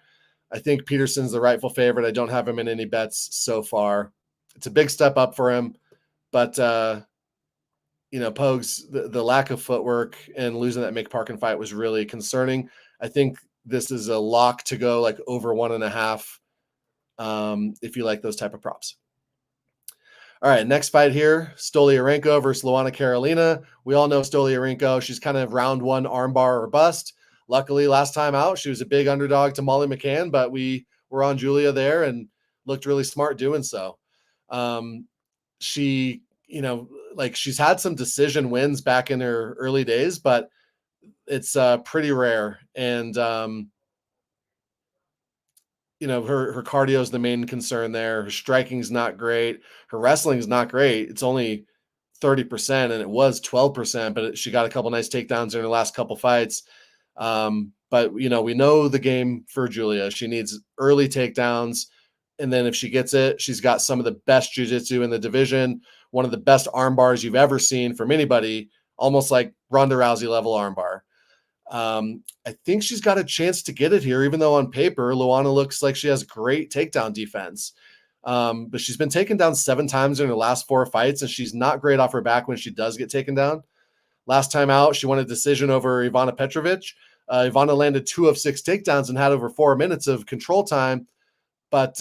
[SPEAKER 1] I think Peterson's the rightful favorite. I don't have him in any bets so far. It's a big step up for him, but Pogues, the lack of footwork and losing that McParkin fight was really concerning. I think this is a lock to go like over 1.5. If you like those type of props. All right, next fight here, Stoliarenko versus Luana Karolina. We all know Stoliarenko. She's kind of round one armbar or bust. Luckily, last time out, she was a big underdog to Molly McCann, but we were on Julia there and looked really smart doing so. She, like she's had some decision wins back in her early days, but it's pretty rare. And her cardio is the main concern there. Her striking's not great. Her wrestling's not great. It's only 30%, and it was 12%, but she got a couple nice takedowns in her last couple fights. But we know the game for Julia. She needs early takedowns, and then if she gets it, she's got some of the best jiu-jitsu in the division, one of the best arm bars you've ever seen from anybody, almost like Ronda Rousey level armbar. I think she's got a chance to get it here, even though on paper, Luana looks like she has great takedown defense. But she's been taken down 7 times in her last 4 fights, and she's not great off her back when she does get taken down. Last time out, she won a decision over Ivana Petrovic. Ivana landed 2 of 6 takedowns and had over 4 minutes of control time, but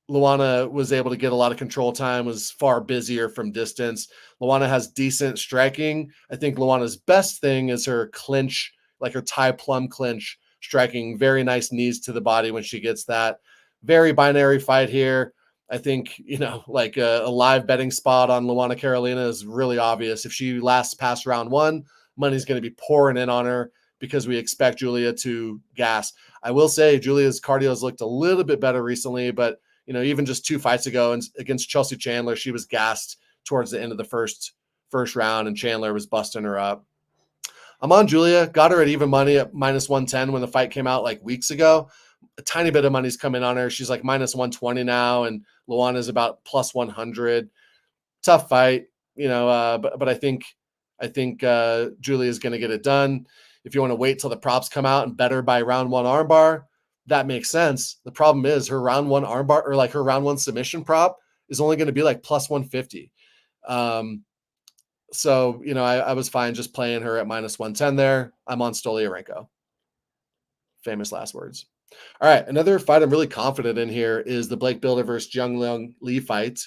[SPEAKER 1] Luana was able to get a lot of control time, was far busier from distance. Luana has decent striking. I think Luana's best thing is her clinch, like her Thai plum clinch, striking very nice knees to the body when she gets that. Very binary fight here. I think, like a live betting spot on Luana Karolina is really obvious. If she lasts past round 1, money's going to be pouring in on her because we expect Julia to gas. I will say Julia's cardio has looked a little bit better recently, but even just 2 fights ago and against Chelsea Chandler, she was gassed towards the end of the first round, and Chandler was busting her up. I'm on Julia. Got her at even money at -110 when the fight came out like weeks ago. A tiny bit of money's coming on her. She's like -120 now, and Luana's about +100. Tough fight, but I think Julia is going to get it done. If you want to wait till the props come out and bet her by round 1 armbar, that makes sense. The problem is her round 1 armbar, or like her round 1 submission prop, is only going to be like +150. So, I was fine just playing her at -110 there. I'm on Stoliarenko. Famous last words. All right. Another fight I'm really confident in here is the Blake Builder versus Jung Lee fight.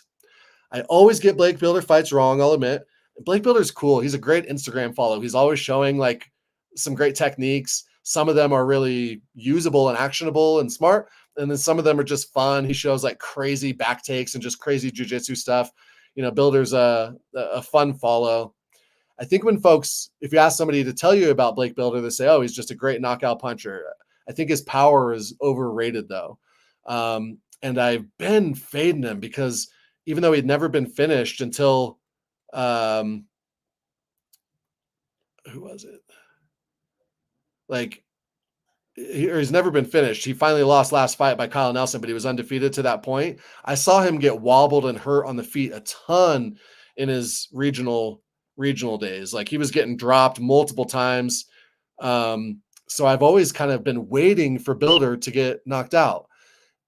[SPEAKER 1] I always get Blake Builder fights wrong, I'll admit. Blake Builder's cool. He's a great Instagram follow. He's always showing like some great techniques. Some of them are really usable and actionable and smart. And then some of them are just fun. He shows like crazy back takes and just crazy jujitsu stuff. Builder's a fun follow. I think when folks, if you ask somebody to tell you about Blake Builder, they say, oh, he's just a great knockout puncher. I think his power is overrated though. And I've been fading him because even though he'd never been finished until, who was it? Like he's never been finished. He finally lost last fight by Kyle Nelson, but he was undefeated to that point. I saw him get wobbled and hurt on the feet a ton in his regional days. Like he was getting dropped multiple times. So I've always kind of been waiting for Bilder to get knocked out.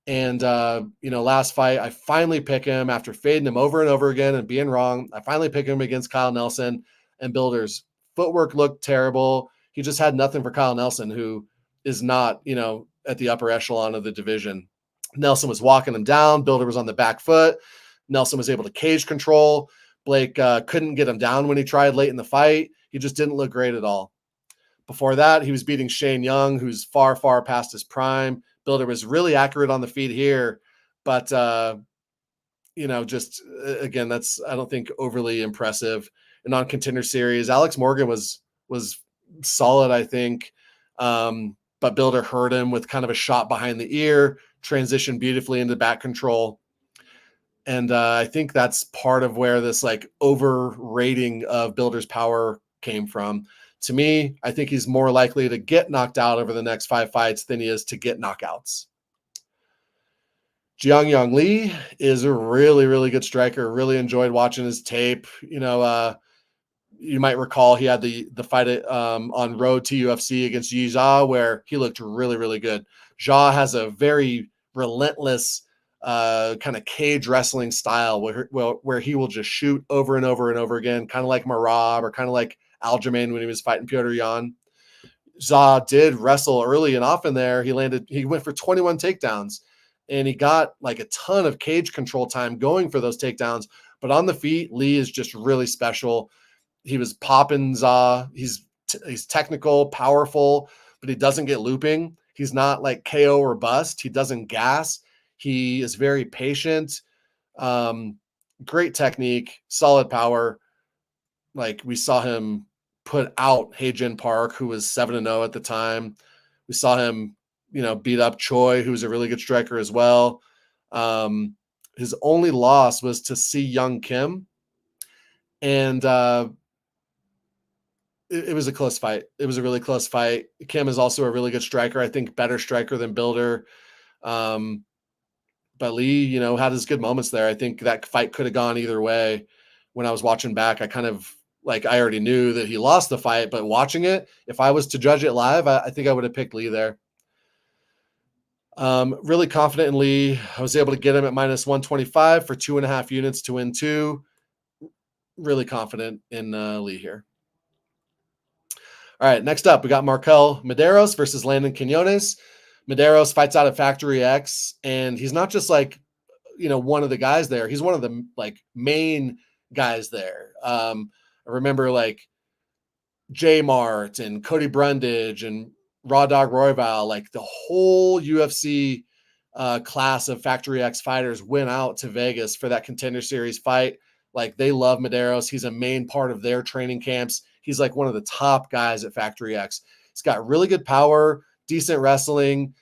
[SPEAKER 1] And last fight, I finally pick him after fading him over and over again and being wrong. I finally pick him against Kyle Nelson, and Bilder's footwork looked terrible. He just had nothing for Kyle Nelson, who is not, at the upper echelon of the division. Nelson was walking him down. Bilder was on the back foot. Nelson was able to cage control. Blake couldn't get him down when he tried late in the fight. He just didn't look great at all. Before that, he was beating Shane Young, who's far, far past his prime. Bilder was really accurate on the feet here, but again, that's, I don't think, overly impressive. And on Contender Series, Alex Morgan was solid, I think, but Bilder hurt him with kind of a shot behind the ear, transitioned beautifully into back control. And I think that's part of where this like overrating of Bilder's power came from. To me, I think he's more likely to get knocked out over the next 5 fights than he is to get knockouts. Yong Lee is a really, really good striker. Really enjoyed watching his tape. You might recall he had the fight on road to UFC against Yi Zha, where he looked really, really good. Zha has a very relentless kind of cage wrestling style where he will just shoot over and over and over again, kind of like Muradov or kind of like Aljamain when he was fighting Petr Yan. Zha did wrestle early and often there. He went for 21 takedowns, and he got like a ton of cage control time going for those takedowns. But on the feet, Lee is just really special. He was popping Zha. He's technical, powerful, but he doesn't get looping. He's not like KO or bust. He doesn't gas. He is very patient. Great technique, solid power. Like we saw him put out Hae-Jin Park, who was 7-0 at the time. We saw him, beat up Choi, who's a really good striker as well. His only loss was to Si Young Kim. And it was a close fight. It was a really close fight. Kim is also a really good striker. I think better striker than Bilder. But Lee, had his good moments there. I think that fight could have gone either way. When I was watching back, I kind of I already knew that he lost the fight, but watching it, if I was to judge it live, I think I would have picked Lee there. Really confident in Lee. I was able to get him at -125 for 2.5 units to win 2. Really confident in Lee here. All right, next up, we got Markel Medeiros versus Landon Quinones. Medeiros fights out of Factory X, and he's not just one of the guys there. He's one of the main guys there. I remember J Mart and Cody Brundage and Raw Dog Royval, the whole UFC class of Factory X fighters went out to Vegas for that Contender Series fight. They love Medeiros. He's a main part of their training camps. He's one of the top guys at Factory X. He's got really good power, decent wrestling,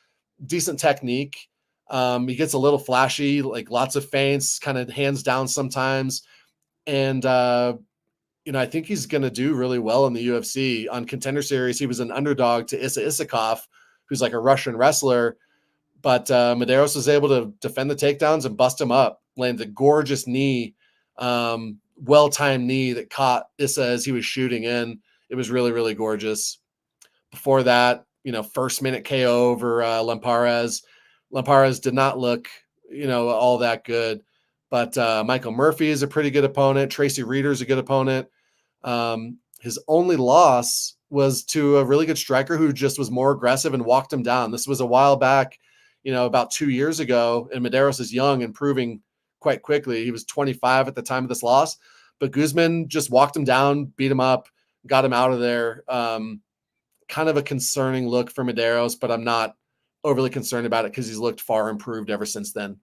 [SPEAKER 1] decent technique. He gets a little flashy, lots of feints, kind of hands down sometimes. And, I think he's going to do really well in the UFC. On Contender Series, he was an underdog to Issa Isakov, who's a Russian wrestler. But Medeiros was able to defend the takedowns and bust him up, landed a gorgeous knee, well-timed knee that caught Issa as he was shooting in. It was really, really gorgeous. Before that, first minute KO over Lampares. Lampares did not look, all that good. But Michael Murphy is a pretty good opponent. Tracy Reeder's a good opponent. His only loss was to a really good striker who just was more aggressive and walked him down. This was a while back, about 2 years ago, and Medeiros is young and proving quite quickly. He was 25 at the time of this loss, but Guzman just walked him down, beat him up, got him out of there. Kind of a concerning look for Medeiros, but I'm not overly concerned about it because he's looked far improved ever since then.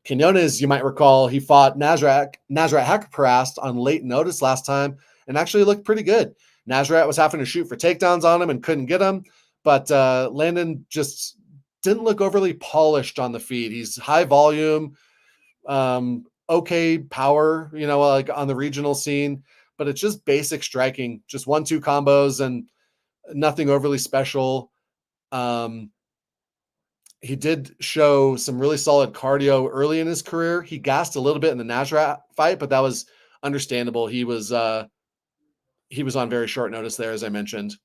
[SPEAKER 1] Kenones, you might recall, he fought Nasrat Haqparast on late notice last time and actually looked pretty good. Nasrat was having to shoot for takedowns on him and couldn't get him, but Landon just didn't look overly polished on the feet. He's high volume, okay power, on the regional scene, but it's just basic striking, just 1-2 combos and nothing overly special. Um, he did show some really solid cardio early in his career. He gassed a little bit in the Nasrat fight, but that was understandable. He was on very short notice there, as I mentioned.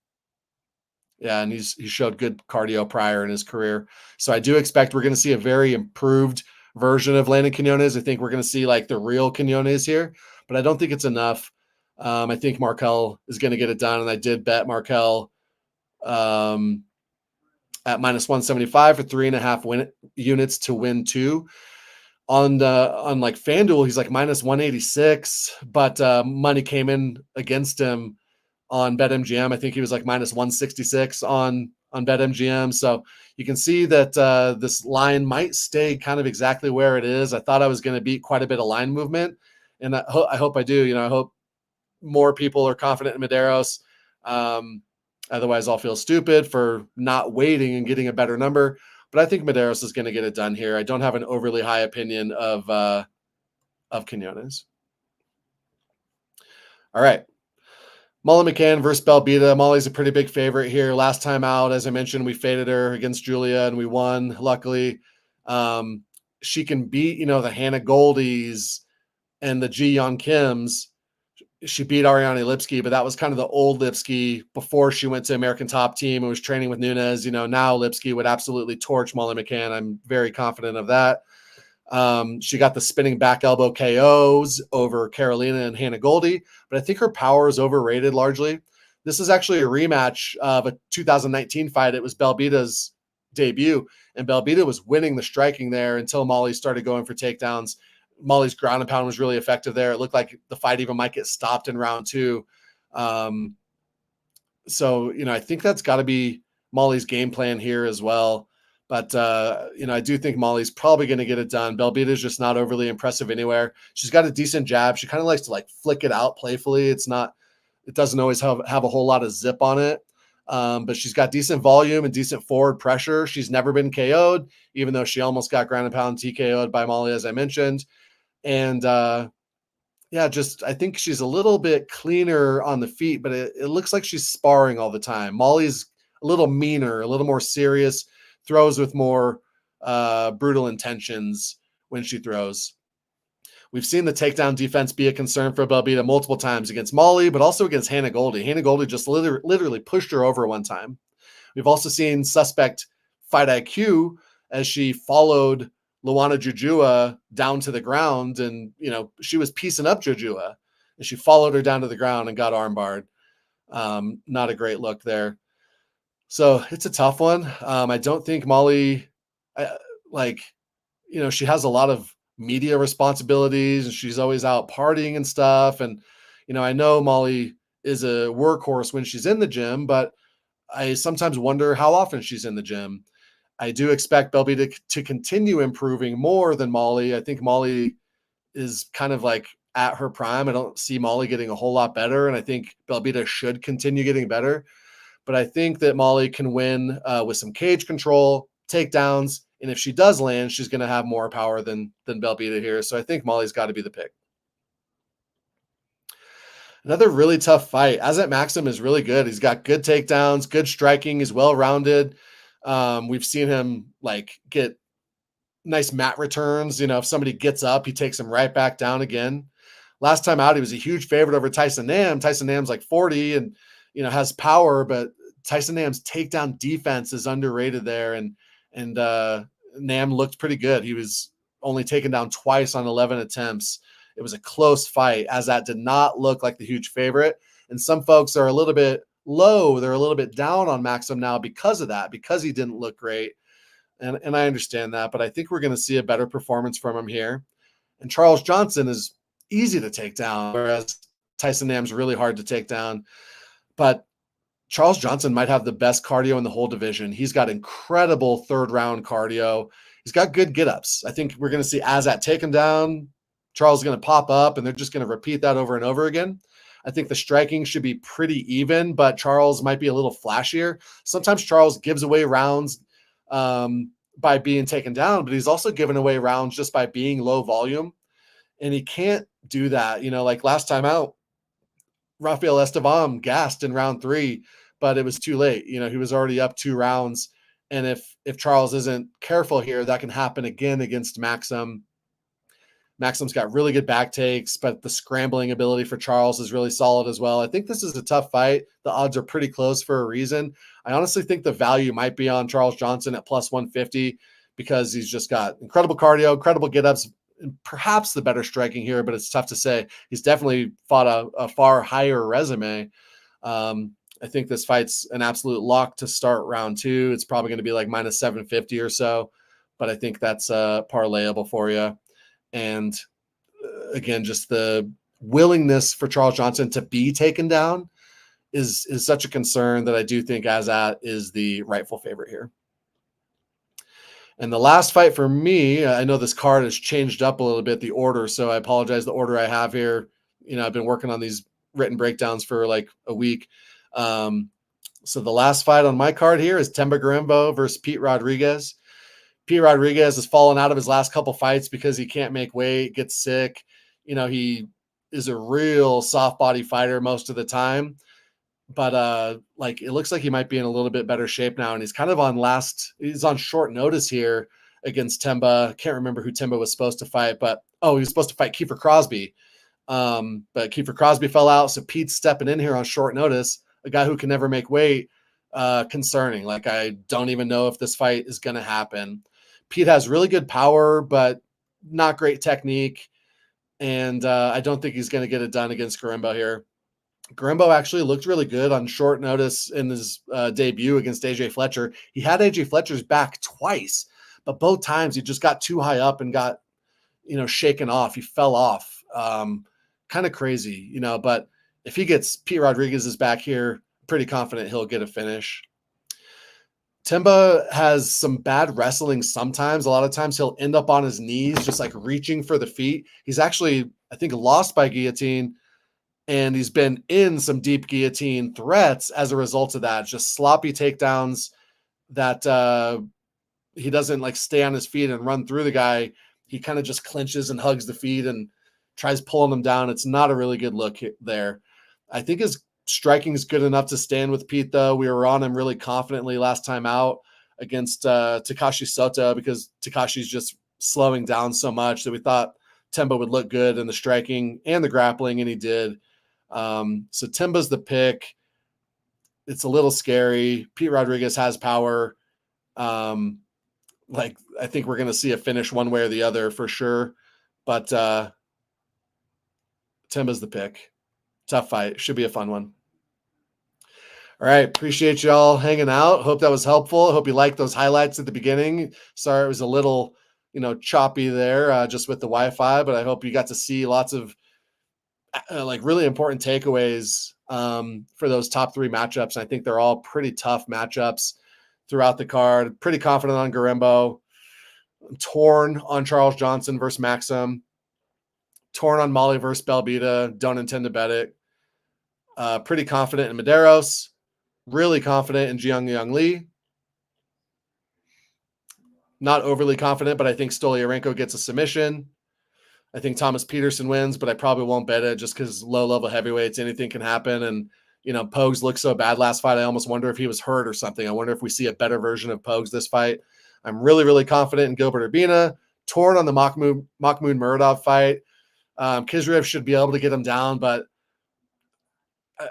[SPEAKER 1] Yeah, and he showed good cardio prior in his career. So I do expect we're going to see a very improved version of Landon Quinones. I think we're going to see like the real Quinones here, but I don't think it's enough. I think Markel is going to get it done, and I did bet Markel um, at minus 175 for 3.5 units to win two. On like FanDuel, he's like minus 186, but money came in against him on BetMGM. I think he was like minus 166 on BetMGM. So you can see that this line might stay kind of exactly where it is. I thought I was going to beat quite a bit of line movement, and I hope I do. I hope more people are confident in Medeiros. Otherwise, I'll feel stupid for not waiting and getting a better number. But I think Medeiros is going to get it done here. I don't have an overly high opinion of Quinones. All right. Molly McCann versus Belbita. Molly's a pretty big favorite here. Last time out, as I mentioned, we faded her against Julia and we won, luckily. She can beat, the Hannah Goldies and the Ji Young Kims. She beat Ariane Lipsky, but that was kind of the old Lipsky before she went to American Top Team and was training with Nunes. Now Lipsky would absolutely torch Molly McCann. I'm very confident of that. She got the spinning back elbow KOs over Karolina and Hannah Goldie, but I think her power is overrated largely. This is actually a rematch of a 2019 fight. It was Belbita's debut, and Belbita was winning the striking there until Molly started going for takedowns. Molly's ground and pound was really effective there. It looked like the fight even might get stopped in round two. So I think that's got to be Molly's game plan here as well. But, I do think Molly's probably going to get it done. Belbita is just not overly impressive anywhere. She's got a decent jab. She kind of likes to like flick it out playfully. It doesn't always have a whole lot of zip on it. But she's got decent volume and decent forward pressure. She's never been KO'd, even though she almost got ground and pound TKO'd by Molly, as I mentioned. And, I think she's a little bit cleaner on the feet, but it looks like she's sparring all the time. Molly's a little meaner, a little more serious, throws with more brutal intentions when she throws. We've seen the takedown defense be a concern for Belbita multiple times against Molly, but also against Hannah Goldie. Hannah Goldie just literally pushed her over one time. We've also seen suspect fight IQ as she followed Luana Jujua down to the ground, and she was piecing up Jujua, and she followed her down to the ground and got armbarred. Not a great look there. So it's a tough one. I don't think Molly, she has a lot of media responsibilities and she's always out partying and stuff. And, I know Molly is a workhorse when she's in the gym, but I sometimes wonder how often she's in the gym. I do expect Belbita to continue improving more than Molly. I think Molly is kind of like at her prime. I don't see Molly getting a whole lot better. And I think Belbita should continue getting better. But I think that Molly can win with some cage control, takedowns, and if she does land, she's going to have more power than Belbita here. So I think Molly's got to be the pick. Another really tough fight. Azat Maxim is really good. He's got good takedowns, good striking. He's well-rounded. We've seen him get nice mat returns. If somebody gets up, he takes him right back down again. Last time out, he was a huge favorite over Tyson Nam. Tyson Nam's like 40 and has power, but Tyson Nam's takedown defense is underrated there. And Nam looked pretty good. He was only taken down twice on 11 attempts. It was a close fight, as that did not look like the huge favorite. And some folks are a little bit low. They're a little bit down on Maxim now because of that, because he didn't look great. And I understand that, but I think we're going to see a better performance from him here. And Charles Johnson is easy to take down, whereas Tyson Nam's really hard to take down. But Charles Johnson might have the best cardio in the whole division. He's got incredible third round cardio. He's got good get-ups. I think we're going to see Azat take him down. Charles is going to pop up, and they're just going to repeat that over and over again. I think the striking should be pretty even, but Charles might be a little flashier. Sometimes Charles gives away rounds by being taken down, but he's also given away rounds just by being low volume. And he can't do that. Like last time out, Rafael Estevam gassed in round 3, but it was too late. You know, he was already up 2 rounds. And if Charles isn't careful here, that can happen again against Maxim. Maxim's got really good back takes, but the scrambling ability for Charles is really solid as well. I think this is a tough fight. The odds are pretty close for a reason. I honestly think the value might be on Charles Johnson at plus 150 because he's just got incredible cardio, incredible get-ups, and perhaps the better striking here, but it's tough to say. He's definitely fought a far higher resume. I think this fight's an absolute lock to start round 2. It's probably going to be like minus 750 or so, but I think that's parlayable for you. And again, just the willingness for Charles Johnson to be taken down is such a concern that I do think Azat is the rightful favorite here. And the last fight for me, I know this card has changed up a little bit, the order, so I apologize. The order I have here, you know, I've been working on these written breakdowns for like a week. So the last fight on my card here is Themba Gorimbo versus Pete Rodriguez. Pete Rodriguez has fallen out of his last couple fights because he can't make weight, gets sick. You know, he is a real soft body fighter most of the time, but like it looks like he might be in a little bit better shape now. And he's kind of he's on short notice here against Themba. Can't remember who Themba was supposed to fight, but he was supposed to fight Kiefer Crosby. But Kiefer Crosby fell out. So Pete's stepping in here on short notice, a guy who can never make weight. Concerning. Like, I don't even know if this fight is going to happen. Pete has really good power, but not great technique. And I don't think he's going to get it done against Gorimbo here. Gorimbo actually looked really good on short notice in his debut against AJ Fletcher. He had AJ Fletcher's back twice, but both times he just got too high up and got, you know, shaken off. He fell off. Kind of crazy, you know, but if he gets Pete Rodriguez's back here, pretty confident he'll get a finish. Themba has some bad wrestling sometimes. A lot of times he'll end up on his knees, just like reaching for the feet. He's actually, I think, lost by guillotine, and he's been in some deep guillotine threats as a result of that. Just sloppy takedowns that he doesn't like stay on his feet and run through the guy. He kind of just clinches and hugs the feet and tries pulling him down. It's not a really good look there. I think his striking is good enough to stand with Pete, though. We were on him really confidently last time out against Takashi Sota because Takashi's just slowing down so much that we thought Themba would look good in the striking and the grappling, and he did. So Themba's the pick. It's a little scary. Pete Rodriguez has power. Like, I think we're going to see a finish one way or the other for sure, but Themba's the pick. Tough fight. Should be a fun one. All right. Appreciate y'all hanging out. Hope that was helpful. Hope you liked those highlights at the beginning. Sorry, it was a little, you know, choppy there just with the Wi-Fi, but I hope you got to see lots of like really important takeaways for those top 3 matchups. I think they're all pretty tough matchups throughout the card. Pretty confident on Gorimbo. I'm torn on Charles Johnson versus Maxim. Torn on Molly versus Belbita. Don't intend to bet it. Pretty confident in Medeiros. Really confident in Jung Lee. Not overly confident, but I think Stoliarenko gets a submission. I think Thomas Peterson wins, but I probably won't bet it just because low-level heavyweights, anything can happen. And, you know, Pogues looked so bad last fight, I almost wonder if he was hurt or something. I wonder if we see a better version of Pogues this fight. I'm really, really confident in Gilbert Urbina. Torn on the Mahmoud Muradov fight. Kizrev should be able to get him down, but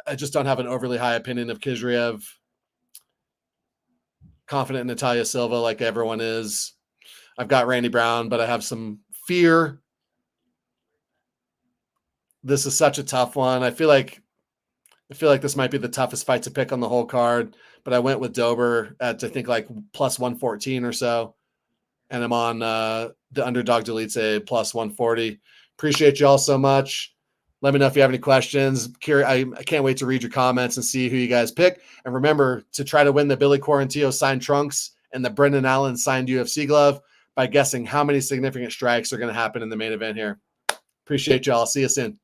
[SPEAKER 1] I just don't have an overly high opinion of Kizrev. Confident in Natalia Silva like everyone is. I've got Randy Brown, but I have some fear. This is such a tough one. I feel like this might be the toughest fight to pick on the whole card, but I went with Dober at, I think, like plus 114 or so. And I'm on the underdog Dolidze plus 140. Appreciate you all so much. Let me know if you have any questions. I can't wait to read your comments and see who you guys pick. And remember to try to win the Billy Quarantillo signed trunks and the Brendan Allen signed UFC glove by guessing how many significant strikes are going to happen in the main event here. Appreciate y'all. See you soon.